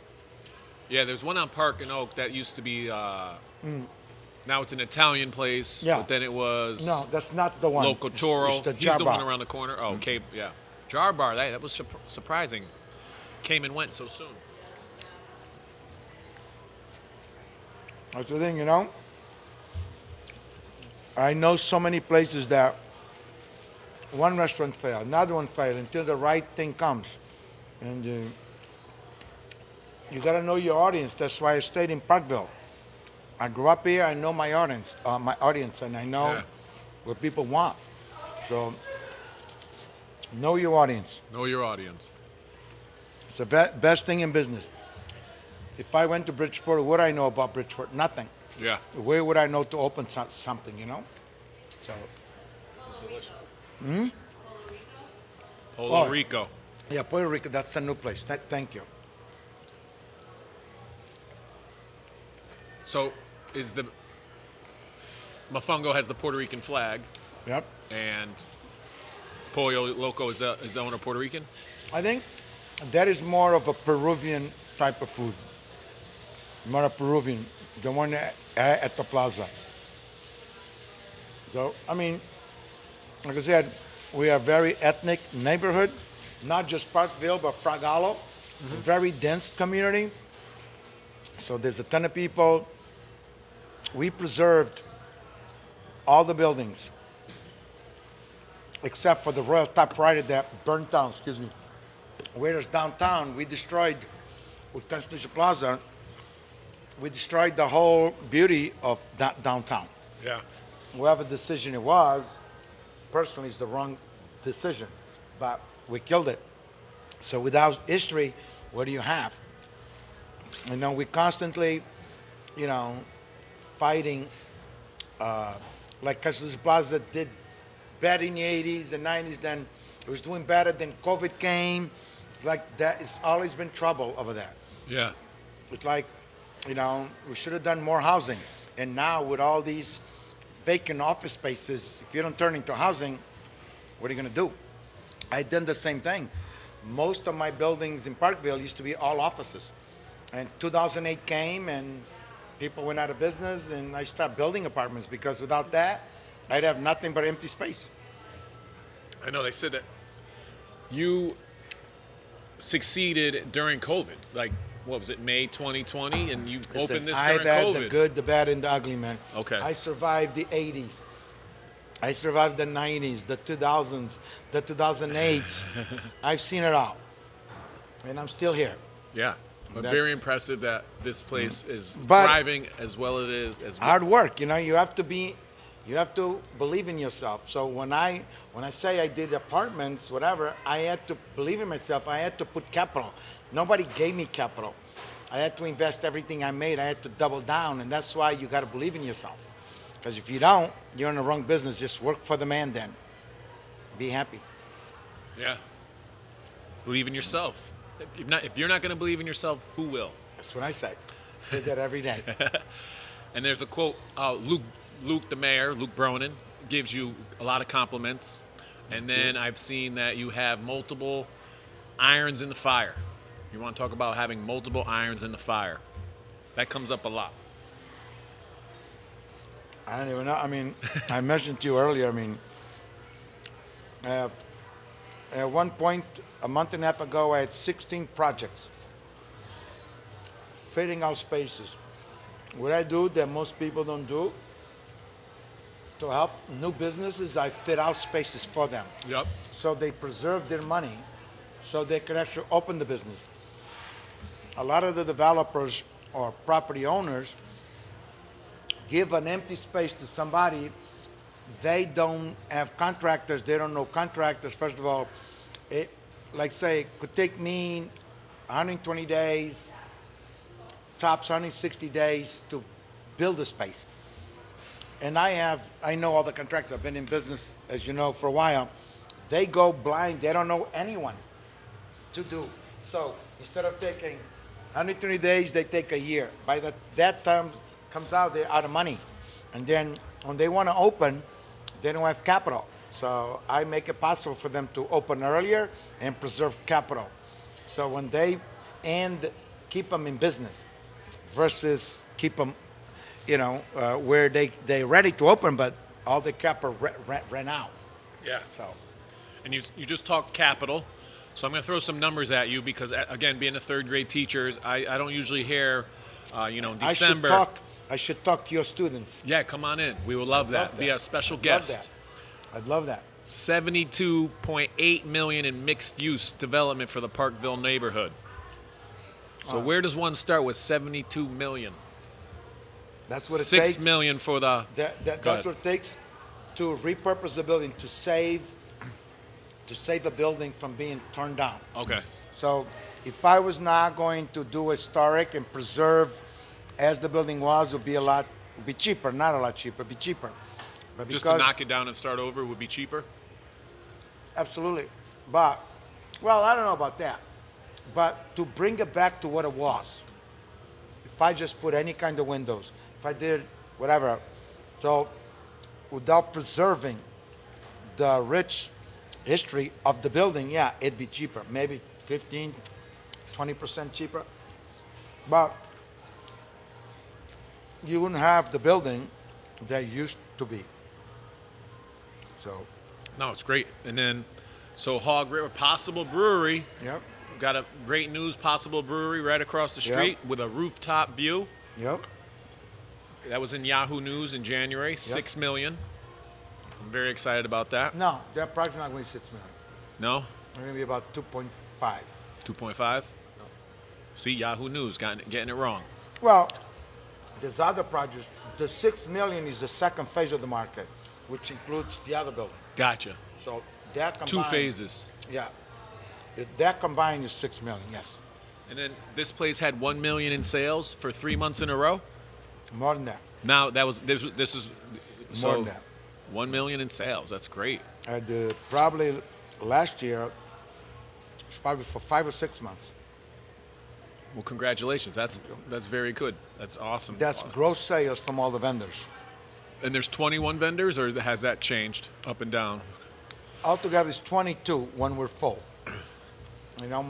Yeah, there's one on Park and Oak that used to be now it's an Italian place, Yeah. but then it was No, that's not the one. Loco Toro. It's the He's Jar the one Bar. around the corner. Oh, Cape, yeah. Jar Bar, that was surprising. Came and went so soon. That's the thing, I know so many places that one restaurant failed, another one failed until the right thing comes. And you got to know your audience. That's why I stayed in Parkville. I grew up here. I know my audience, and I know Yeah. what people want. So know your audience. Know your audience. It's the best thing in business. If I went to Bridgeport, what would I know about Bridgeport? Nothing. Yeah. Where would I know to open something, So, This is delicious. Polo Oh. Rico. yeah, Puerto Rico, that's a new place. Thank you. So is the Mofongo has the Puerto Rican flag, Yep. and Pollo Loco is the owner Puerto Rican? I think that is more of a Peruvian type of food. More a Peruvian, the one at the plaza. So, I mean, like I said, We are a very ethnic neighborhood, not just Parkville, but Fragalo, a very dense community. So there's a ton of people. We preserved all the buildings except for the Royal Typewriter that burnt down, excuse me. Whereas downtown, we destroyed, with Constitution Plaza, we destroyed the whole beauty of that downtown. Yeah. Whatever decision it was, personally, it's the wrong decision, but we killed it. So without history, what do you have? You know, we constantly, you know, fighting, like Constitution Plaza did bad in the 80s and 90s, then it was doing better, then COVID came. Like that, it's always been trouble over there. Yeah. It's like, you know, we should have done more housing. And now with all these vacant office spaces, if you don't turn into housing, what are you gonna do? I done the same thing. Most of my buildings in Parkville used to be all offices. And 2008 came and people went out of business and I started building apartments because without that, I'd have nothing but empty space. I know they said that you succeeded during COVID. Like, what was it, May 2020? And you Listen, opened this I've during had COVID. the good, the bad, and the ugly, man. Okay. I survived the 80s. I survived the 90s, the 2000s, the 2008s. I've seen it all. And I'm still here. Yeah. But That's- very impressive that this place is But- thriving as well it is as well. Hard work, you know, you have to believe in yourself. So when I say I did apartments, whatever, I had to believe in myself. I had to put capital. Nobody gave me capital. I had to invest everything I made. I had to double down, and that's why you got to believe in yourself. Because if you don't, you're in the wrong business. Just work for the man then. Be happy. Yeah. Believe in yourself. If you're not going to believe in yourself, who will? That's what I say. Say that every day. And there's a quote, Luke the mayor, Luke Bronin, gives you a lot of compliments. And then I've seen that you have multiple irons in the fire. You want to talk about having multiple irons in the fire. That comes up a lot. I don't even know. I mean, I mentioned to you earlier, I mean, at one point, a month and a half ago, I had 16 projects fitting out spaces. What I do that most people don't do, to help new businesses, I fit out spaces for them. Yep. So they preserve their money so they can actually open the business. A lot of the developers or property owners give an empty space to somebody. They don't have contractors. They don't know contractors. First of all, it, like say, it could take me 120 days, tops 160 days to build a space. And I know all the contractors. I've been in business, as you know, for a while. They go blind. They don't know anyone to do. So instead of taking 120 days, they take a year. By that time comes out, they're out of money. And then when they want to open, they don't have capital. So I make it possible for them to open earlier and preserve capital. So when they keep them in business versus keep them, you know, where they're ready to open, but all the capital ran out. Yeah. So And you just talked capital. So I'm going to throw some numbers at you because, again, being a third grade teacher, I don't usually hear, December. I should talk to your students. Yeah, come on in. We would love that. Be a special guest. I'd love that. $72.8 million in mixed use development for the Parkville neighborhood. So where does one start with $72 million? That's what it takes. $6 million for the. That's what it takes to repurpose the building, to save a building from being torn down. Okay. So if I was not going to do historic and preserve as the building was, it would be cheaper. Not a lot cheaper, it'd be cheaper. But Just to knock it down and start over would be cheaper? Absolutely. But, well, I don't know about that. But to bring it back to what it was, if I just put any kind of windows, if I did whatever, so without preserving the rich history of the building, yeah, it'd be cheaper. Maybe 15, 20% cheaper. But you wouldn't have the building that used to be. So No, it's great. And then, so Hog River Possible Brewery. Yep. Got a great news, Possible Brewery right across the street with a rooftop view. Yep. That was in Yahoo News in January. 6 million. I'm very excited about that. No, that project's not going to be 6 million. No? It's going to be about 2.5. 2.5? No. See, Yahoo News getting it wrong. Well, there's other projects. The 6 million is the second phase of the market, which includes the other building. Gotcha. So that combined, 2 phases. Yeah. That combined is 6 million, yes. And then this place had 1 million in sales for 3 months in a row. More than that. Now this is More than that. 1 million in sales. That's great. Probably last year, it's probably for 5 or 6 months. Well, congratulations. That's very good. That's awesome. That's gross sales from all the vendors. And there's 21 vendors, or has that changed up and down? Altogether, it's 22 when we're full. You know,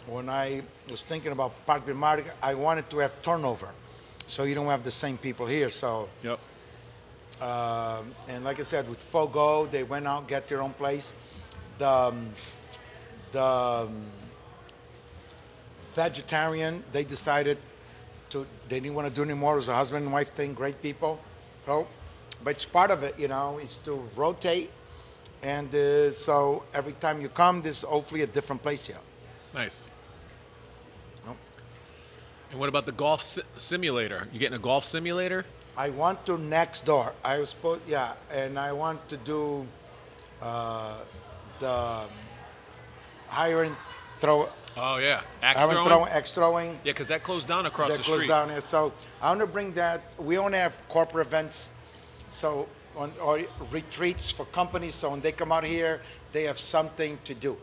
when I was thinking about Parkville Market, I wanted to have turnover, so you don't have the same people here. So, Yep. and like I said, with Fogo, they went out, get their own place. The vegetarian, they decided they didn't want to do anymore. It was a husband and wife thing, great people. So, but it's part of it, you know, is to rotate. And so every time you come, there's hopefully a different place here. Nice. Nope. And what about the golf simulator? You getting a golf simulator? I want to next door. I was supposed, yeah, and I want to do the higher and throw. Oh yeah, Axe throwing. Yeah, because that closed down across That the closed street. down here. So I want to bring that. We only have corporate events, so or retreats for companies. So when they come out here, they have something to do.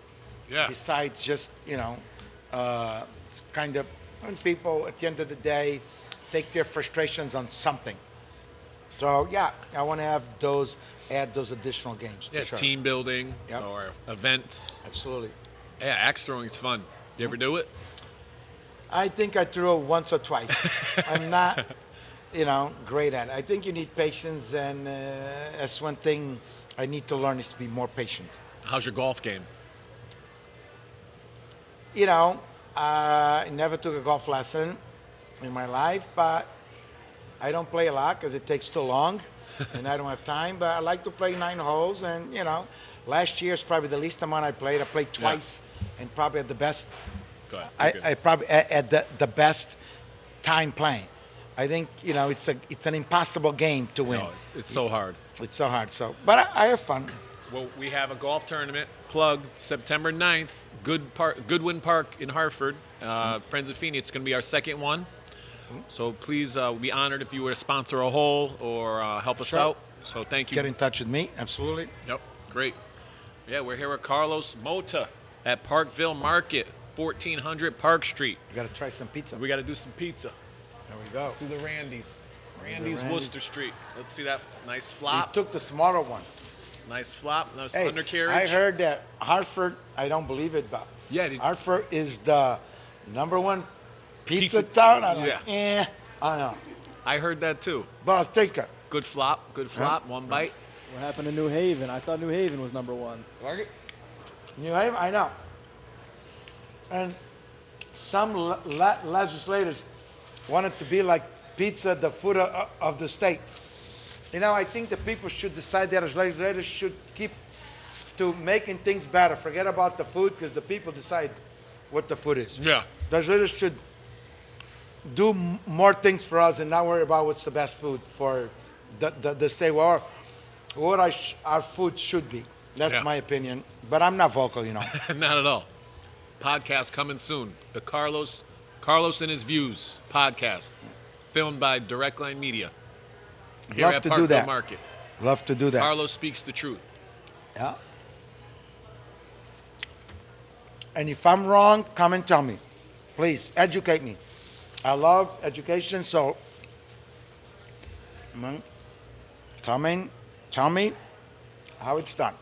Yeah. Besides just it's kind of when people at the end of the day take their frustrations on something. So yeah, I want to have add those additional games. Yeah, for sure. team building Yep. or events. Absolutely. Yeah, axe throwing is fun. You ever do it? I think I threw it once or twice. I'm not, great at it. I think you need patience, and that's one thing I need to learn is to be more patient. How's your golf game? I never took a golf lesson in my life, but I don't play a lot because it takes too long, and I don't have time. But I like to play 9 holes, and last year is probably the least amount I played. I played twice, and probably at the best. Go ahead. I probably at the best time playing. I think it's an impossible game to win. No, it's so hard. It's so hard. So, but I have fun. Well, we have a golf tournament plugged September 9th, Goodwin Park in Hartford. Friends of Feeney. It's going to be our second one. So please, we'd be honored if you were to sponsor a hole or help us Sure. out. So thank you. Get in touch with me. Absolutely. Yep, great. Yeah, we're here with Carlos Mouta at Parkville Market, 1400 Park Street. We got to try some pizza. We got to do some pizza. There we go. Let's do the Randy's. Randy's. Worcester Street. Let's see that nice We flop. took the smaller one. Nice flop. Nice Hey, undercarriage. I heard that Hartford, I don't believe it, but Yeah, Hartford is the #1 pizza town. I'm like, yeah. I know. I heard that too. But I'll take it. Good flop. Good flop. One bite. What happened to New Haven? I thought New Haven was #1. New Haven, I know. And some legislators wanted to be like pizza, the food of the state. I think the people should decide that as legislators should keep to making things better. Forget about the food because the people decide what the food is. Yeah. Legislators should do more things for us and not worry about what's the best food for the state or what our food should be. That's Yeah. my opinion. But I'm not vocal, Not at all. Podcast coming soon. The Carlos and His Views podcast, filmed by Direct Line Media. Here Love at to do Parkville that. Market. Love to do that. Carlos speaks the truth. Yeah. And if I'm wrong, come and tell me. Please, educate me. I love education, so come in, tell me how it's done.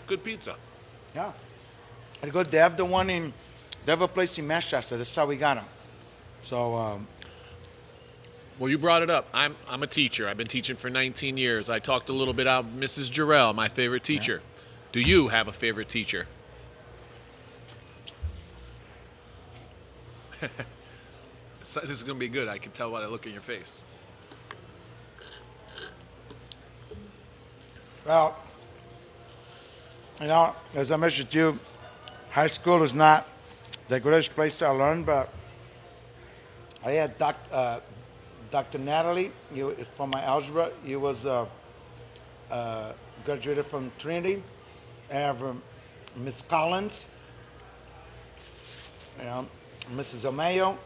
Good pizza. Yeah. And good. They have a place in Manchester. That's how we got them. So Well, you brought it up. I'm a teacher. I've been teaching for 19 years. I talked a little bit about Mrs. Jarrell, my favorite teacher. Do you have a favorite teacher? This is going to be good. I can tell by the look in your face. Well, as I mentioned to you, high school is not the greatest place to learn, but I had Dr. Natalie, for my algebra. He was graduated from Trinity. I have Miss Collins, Mrs. O'Mayo,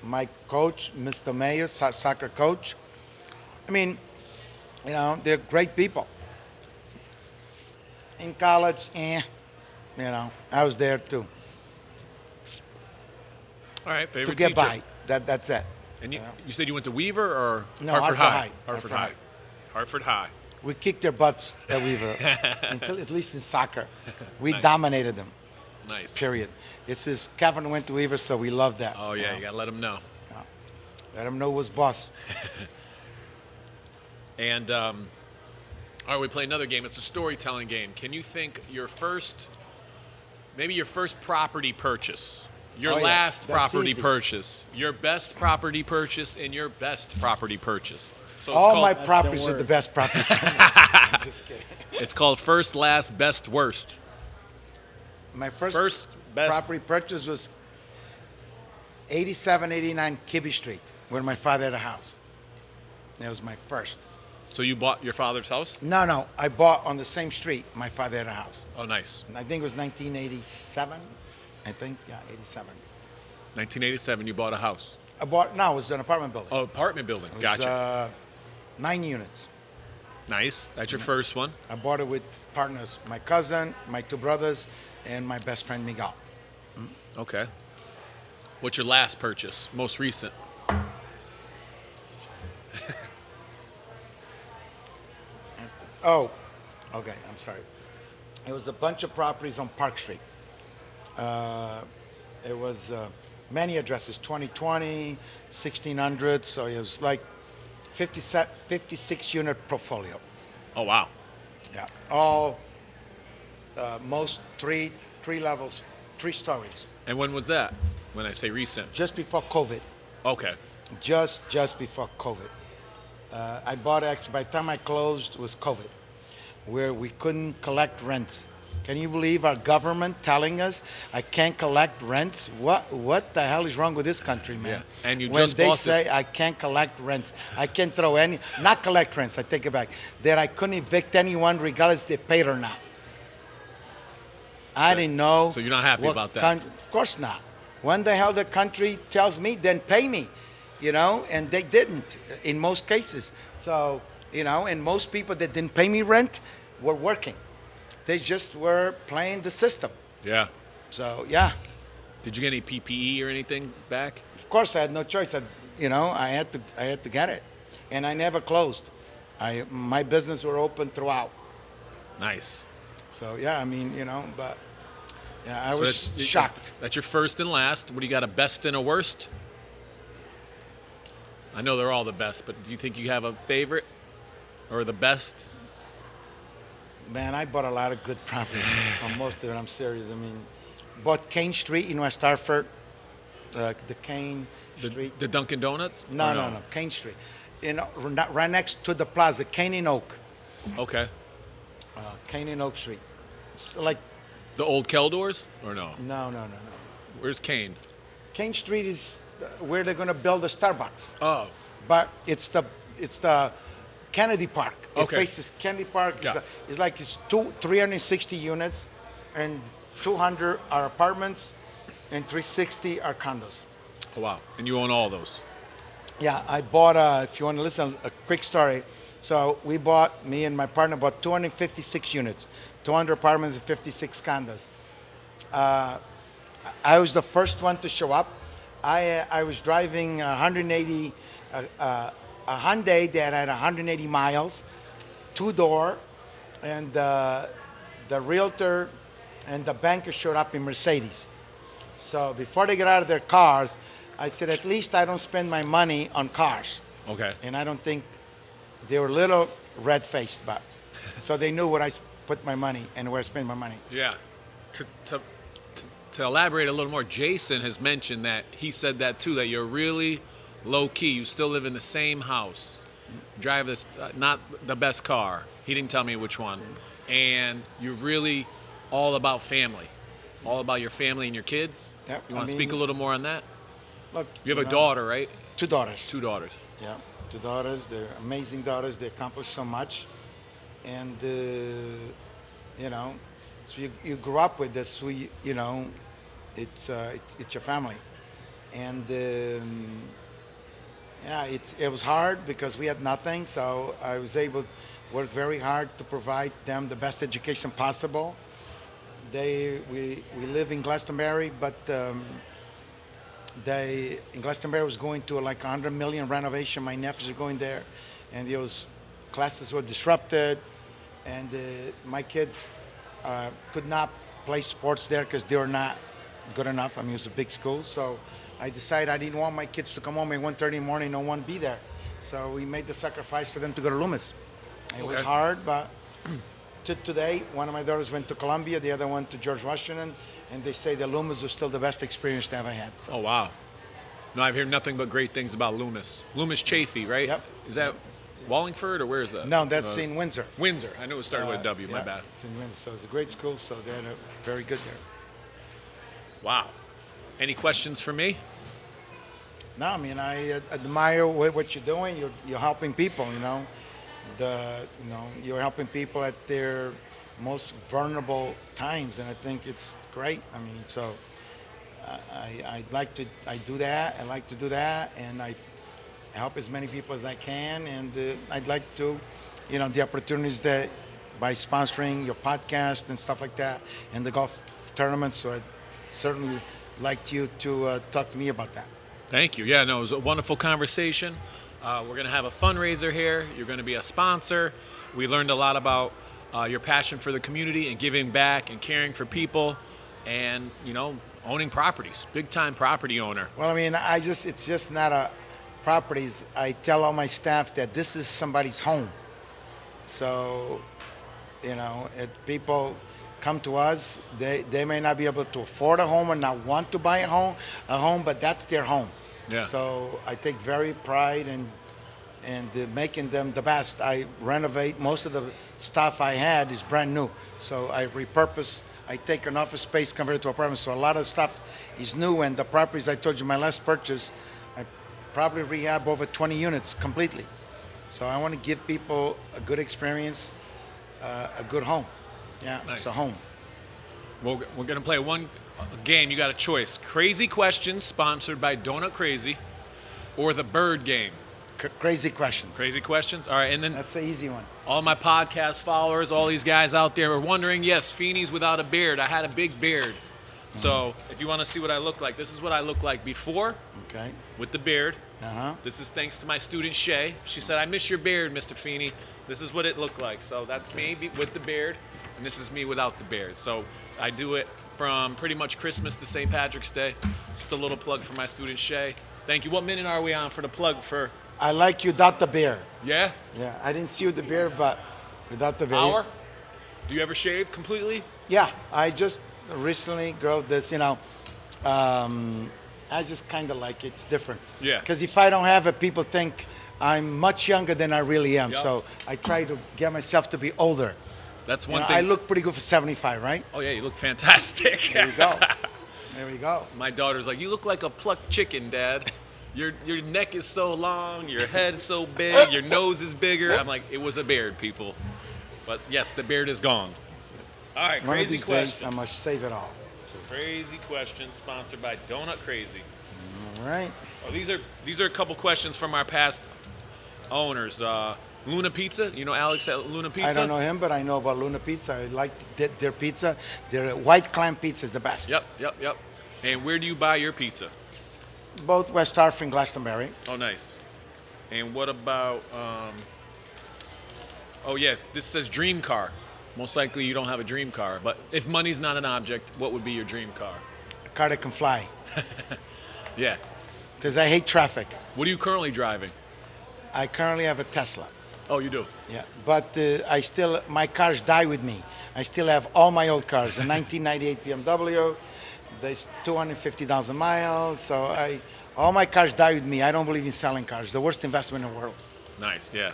my coach, Mr. Mayo, soccer coach. I mean, they're great people. In college, I was there to All right, favorite to get teacher. by. That's it. And you said you went to Weaver or No, Hartford Hartford High? High. Hartford Hartford High. High. Hartford High. We kicked their butts at Weaver, until, at least in soccer. We Nice. dominated them. Nice. Period. It's just Kevin went to Weaver, so we love that. Oh, yeah, you got to let them know. Let him know who's boss. And, all right, we play another game. It's a storytelling game. Can you think maybe your first property purchase, your Oh, yeah. last That's property easy. purchase, your best property purchase, and your best property purchase? So it's All called, my That's the properties are the word. best properties. I'm just kidding. It's called first, last, best, worst. My first Best. property purchase was 8789 Kibbe Street, where my father had a house. That was my first. So you bought your father's house? No, I bought on the same street. My father had a house. Oh, nice. And I think it was 1987. I think, yeah, 87. 1987, you bought a house. I bought, no, it was an apartment building. Oh, apartment building. It was, Gotcha. 9 units. Nice. That's your first one. I bought it with partners, my cousin, my 2 brothers, and my best friend Miguel. Okay. What's your last purchase? Most recent? Oh, okay, I'm sorry. It was a bunch of properties on Park Street. It was many addresses, 2020, 1600, so it was like 56 unit portfolio. Oh, wow. Yeah, all most three levels, 3 stories. And when was that? When I say recent? Just before COVID. Okay. Just before COVID. I bought actually, by the time I closed, it was COVID, where we couldn't collect rents. Can you believe our government telling us I can't collect rents? What the hell is wrong with this country, man? Yeah. And you when just they bought say this- I can't collect rents, I can't throw not collect rents, I take it back, that I couldn't evict anyone regardless if they paid or not. I didn't know. so you're not happy what about that? Of course not. When the hell the country tells me, then pay me, and they didn't in most cases. So, and most people that didn't pay me rent were working. They just were playing the system. Yeah. So, yeah, Did you get any PPE or anything back? of course I had no choice. I had to get it. And I never closed. My business were open throughout. Nice. So, yeah, but yeah, I So was shocked. That's your first and last. What do you got, a best and a worst? I know they're all the best, but do you think you have a favorite or the best? Man, I bought a lot of good properties. On most of it, I'm serious. Bought Kane Street in West Hartford. The Kane Street. The Dunkin' Donuts? No, Or no, Kane Street. Right next to the plaza, Kane and Oak. Okay. Kane and Oak Street. It's like, The old Keldors? Or no? no. Where's Kane? Kane Street is where they're going to build a Starbucks. Oh. But it's the Kennedy Park. Okay. It faces Kennedy Park. Yeah. It's 360 units, and 200 are apartments, and 360 are condos. Oh, wow. And you own all those? Yeah, I bought, if you want to listen, a quick story. So me and my partner bought 256 units, 200 apartments and 56 condos. I was the first one to show up. I was driving 180, a Hyundai that had 180 miles, 2-door, and the realtor and the banker showed up in Mercedes. So before they get out of their cars, I said, at least I don't spend my money on cars. Okay. And I don't think they were a little red-faced, but so they knew where I put my money and where I spend my money. Yeah. To elaborate a little more, Jason has mentioned that he said that too, that you're really low key. You still live in the same house, drive this not the best car. He didn't tell me which one, and you're really all about family, all about your family and your kids. Yep, You want I to speak a mean, little more on that? Look, You have a know, daughter, right? 2 daughters. 2 daughters. Yeah, 2 daughters. They're amazing daughters. They accomplish so much, and you know, so you grew up with this. You know, it's your family, and yeah, it was hard because we had nothing. So I was able to work very hard to provide them the best education possible. We live in Glastonbury, but in Glastonbury was going to like 100 million renovation. My nephews are going there, and those classes were disrupted, and my kids could not play sports there because they were not good enough. I mean, it was a big school, so I decided I didn't want my kids to come home at 1:30 in the morning, no one be there. So we made the sacrifice for them to go to Loomis. It was hard, but today, one of my daughters went to Columbia, the other one to George Washington, and they say that Loomis was still the best experience they ever had. So. Oh, wow. No, I've heard nothing but great things about Loomis. Loomis Chaffee, right? Yep. Is that Wallingford or where is that? No, that's in Windsor. Windsor. I knew it started with a W. My Yeah, bad. It's in Windsor, so it's a great school, so they're very good there. Wow. Any questions for me? No, I mean, I admire what you're doing. You're helping people, you know. You're helping people at their most vulnerable times, and I think it's great. I mean, so I do that. I like to do that, and I help as many people as I can, and I'd like to, you know, the opportunities that by sponsoring your podcast and stuff like that, and the golf tournament. So I'd certainly like you to talk to me about that. Thank you. Yeah, no, it was a wonderful conversation. We're going to have a fundraiser here. You're going to be a sponsor. We learned a lot about your passion for the community and giving back and caring for people and, you know, owning properties, big time property owner. Well, I mean, it's just not a properties. I tell all my staff that this is somebody's home. So, you know, people come to us, they may not be able to afford a home or not want to buy a home, but that's their home. Yeah. So I take very pride in making them the best. I renovate. Most of the stuff I had is brand new. So I repurpose. I take an office space, convert it to apartment. So a lot of stuff is new. And the properties I told you, my last purchase, I probably rehab over 20 units completely. So I want to give people a good experience, a good home. Yeah, Nice. It's a home. Well, we're going to play one game. You got a choice. Crazy Questions, sponsored by Donut Crazy, or the Bird Game. Crazy questions. Crazy Questions? All right, and then That's the easy one. all my podcast followers, all these guys out there are wondering, yes, Feeney's without a beard. I had a big beard. So if you want to see what I look like, this is what I look like before Okay. with the beard. Uh-huh. This is thanks to my student Shay. She said, I miss your beard, Mr. Feeney. This is what it looked like. So that's me with the beard, and this is me without the beard. So I do it from pretty much Christmas to St. Patrick's Day. Just a little plug for my student Shay. Thank you. What minute are we on for the plug for? I like you without the beard. Yeah? Yeah, I didn't see you with the beard, but without the beard. Hour? Do you ever shave completely? Yeah, I just recently grew this, you know. I just kind of like it. It's different. Yeah. Because if I don't have it, people think I'm much younger than I really am. Yep. So I try to get myself to be older. That's You one know, thing. I look pretty good for 75, right? Oh, yeah, you look fantastic. There you go. There we go. My daughter's like, you look like a plucked chicken, Dad. Your neck is so long, your head is so big, your nose is bigger. I'm like, it was a beard, people. But yes, the beard is gone. All right, One of crazy these questions. days, I must save it all. Crazy questions, sponsored by Donut Crazy. All right. Oh, these are a couple questions from our past owners. Luna Pizza, you know Alex at Luna Pizza? I don't know him, but I know about Luna Pizza. I like their pizza. Their white clam pizza is the best. Yep. And where do you buy your pizza? Both West Hartford and Glastonbury. Oh, nice. And what about, oh yeah, this says dream car. Most likely you don't have a dream car, but if money's not an object, what would be your dream car? A car that can fly. Yeah. Because I hate traffic. What are you currently driving? I currently have a Tesla. Oh, you do? Yeah, but my cars die with me. I still have all my old cars. A 1998 BMW, there's 250,000 miles. So all my cars die with me. I don't believe in selling cars. The worst investment in the world. Nice, yeah.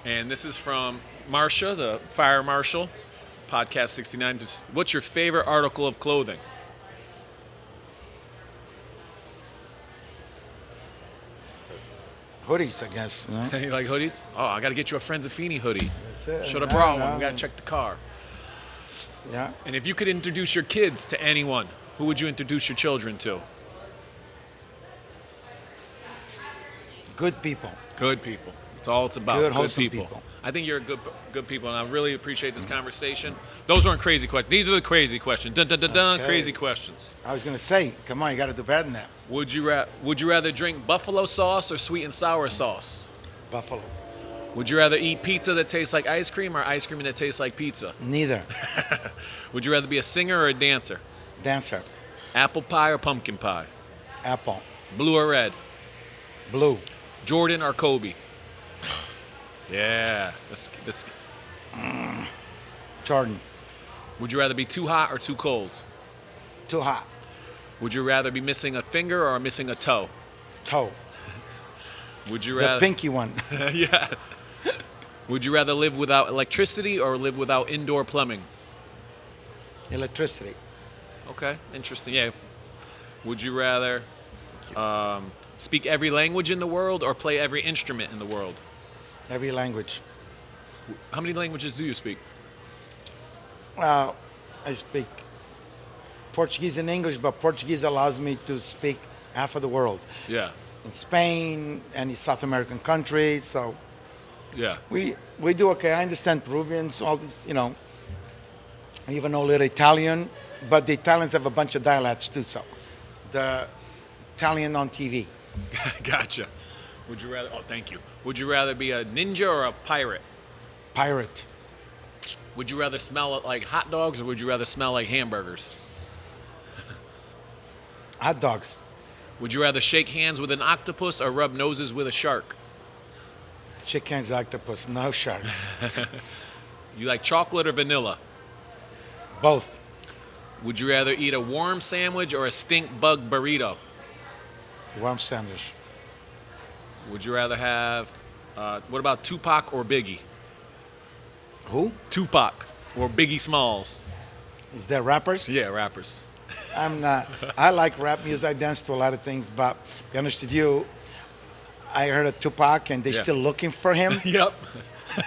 And this is from Marcia, the fire marshal, podcast 69. What's your favorite article of clothing? Hoodies, I guess. You know? You like hoodies? Oh, I got to get you a Friends of Feeney hoodie. That's it. Should have No, brought no, one. We got to no. check the car. Yeah. And if you could introduce your kids to anyone, who would you introduce your children to? Good people. Good people. That's all it's about. Good, wholesome people. people. I think you're good people, and I really appreciate this conversation. Those weren't crazy questions. These are the crazy questions. Dun dun dun dun. Okay. Crazy questions. I was going to say, come on, you got to do better than that. Would you rather drink buffalo sauce or sweet and sour sauce? Buffalo. Would you rather eat pizza that tastes like ice cream or ice cream that tastes like pizza? Neither. Would you rather be a singer or a dancer? Dancer. Apple pie or pumpkin pie? Apple. Blue or red? Blue. Jordan or Kobe? Yeah. That's. Jordan. Would you rather be too hot or too cold? Too hot. Would you rather be missing a finger or missing a toe? Toe. Would you The rather? pinky one. Yeah. Would you rather live without electricity or live without indoor plumbing? Electricity. Okay, interesting. Yeah. Would you rather speak every language in the world or play every instrument in the world? Every language. How many languages do you speak? Well, I speak Portuguese and English, but Portuguese allows me to speak half of the world. Yeah. In Spain, any South American country. So Yeah. we do okay. I understand Peruvians, all these, you know. I even know a little Italian, but the Italians have a bunch of dialects too. So the Italian on TV. Gotcha. Would you rather? Oh, thank you. Would you rather be a ninja or a pirate? Pirate. Would you rather smell like hot dogs or would you rather smell like hamburgers? Hot dogs. Would you rather shake hands with an octopus or rub noses with a shark? Shake hands, octopus, no sharks. You like chocolate or vanilla? Both. Would you rather eat a warm sandwich or a stink bug burrito? Warm sandwich. Would you rather have, what about Tupac or Biggie? Who? Tupac or Biggie Smalls? Is there rappers? Yeah, rappers. I'm not. I like rap music. I dance to a lot of things, but to be honest with you, I heard of Tupac and they're Yeah. still looking for him. Yep.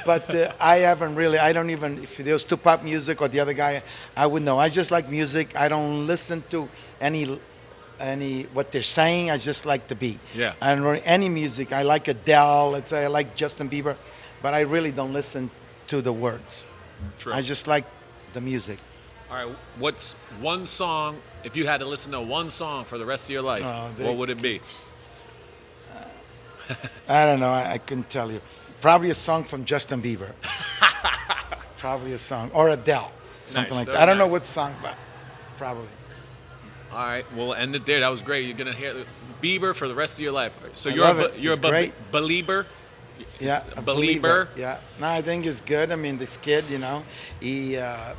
But I haven't really, I don't even, if there was Tupac music or the other guy, I wouldn't know. I just like music. I don't listen to any what they're saying. I just like the beat. Yeah. I don't know any music. I like Adele. Let's say I like Justin Bieber, but I really don't listen to the words. True. I just like the music. All right, what's one song, if you had to listen to one song for the rest of your life, what would it be? I don't know. I couldn't tell you. Probably a song from Justin Bieber. Probably a song. Or Adele. Something Nice, like that. very I don't know nice. what song, but probably. All right, we'll end it there. That was great. You're going to hear Bieber for the rest of your life. So I you're love a, it. you're It's a great. believer? Yeah, A believer? Yeah. No, I think it's good. I mean, this kid, you know, he, a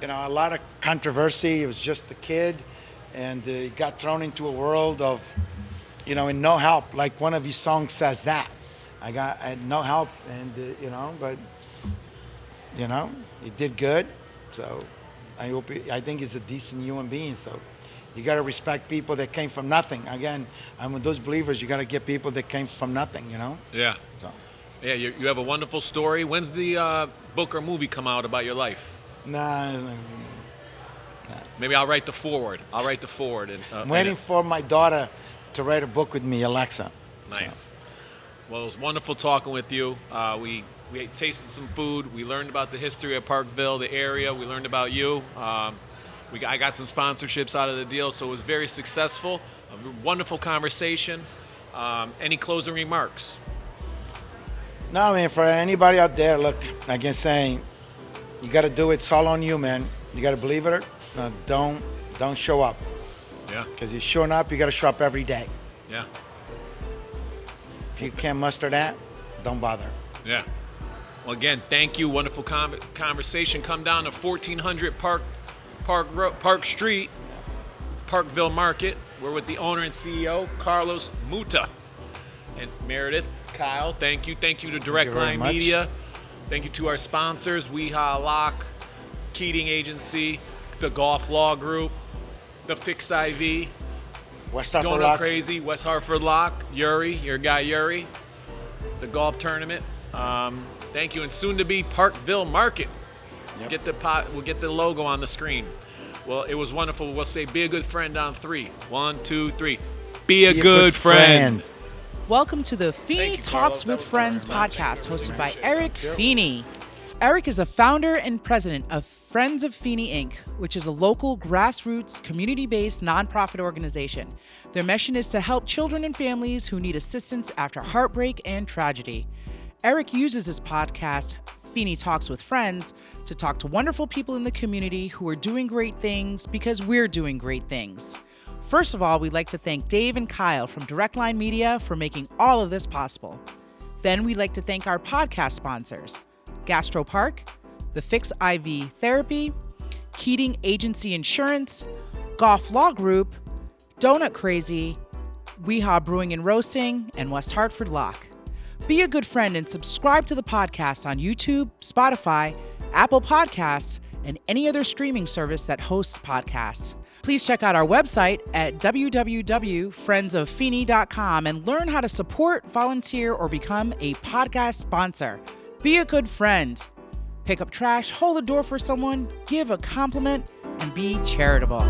lot of controversy. He was just a kid, and he got thrown into a world of, and no help. Like one of his songs says that. I had no help, and but he did good. So I think he's a decent human being. So you got to respect people that came from nothing. Again, I'm with those believers. You got to get people that came from nothing. Yeah. So Yeah, you have a wonderful story. When's the book or movie come out about your life? nah. Maybe I'll write the forward. And, I'm waiting for my daughter to write a book with me, Alexa. Nice. So, Well, it was wonderful talking with you. We tasted some food. We learned about the history of Parkville, the area. We learned about you. I got some sponsorships out of the deal, so it was very successful. A wonderful conversation. Any closing remarks? no, I mean, for anybody out there, look, like I'm saying, you got to do it. It's all on you, man. You got to believe it. Don't show up. Yeah. Because you're showing up, you got to show up every day. Yeah. If you can't muster that, don't bother. Yeah. Well, again, thank you. Wonderful conversation. Come down to 1400 Park Street, Parkville Market. We're with the owner and CEO, Carlos Mouta. And Meredith, Kyle, thank you. Thank you to Direct Line Media. Thank you to our sponsors, Weehaw Lock, Keating Agency, the Golf Law Group, the Fix IV, West Hartford Donut Lock. Crazy, West Hartford Lock, Yuri, your guy Yuri, the golf tournament. Thank you, and soon to be Parkville Market. Yep. We'll get the logo on the screen. Well, it was wonderful. We'll say be a good friend on 3. 1, 2, 3. Be a good friend. Welcome to the Feeney Thank you, Carlos. Talks with That was Friends very much. podcast, Really hosted by appreciate it. Eric Feeney. Eric is a founder and president of Friends of Feeney, Inc., which is a local grassroots, community-based nonprofit organization. Their mission is to help children and families who need assistance after heartbreak and tragedy. Eric uses his podcast, Feeney Talks with Friends, to talk to wonderful people in the community who are doing great things because we're doing great things. First of all, we'd like to thank Dave and Kyle from Direct Line Media for making all of this possible. Then we'd like to thank our podcast sponsors, Gastro Park, the Fix IV Therapy, Keating Agency Insurance, Golf Law Group, Donut Crazy, Weehaw Brewing and Roasting, and West Hartford Lock. Be a good friend and subscribe to the podcast on YouTube, Spotify, Apple Podcasts, and any other streaming service that hosts podcasts. Please check out our website at www.friendsoffeeney.com and learn how to support, volunteer, or become a podcast sponsor. Be a good friend. Pick up trash, hold a door for someone, give a compliment, and be charitable.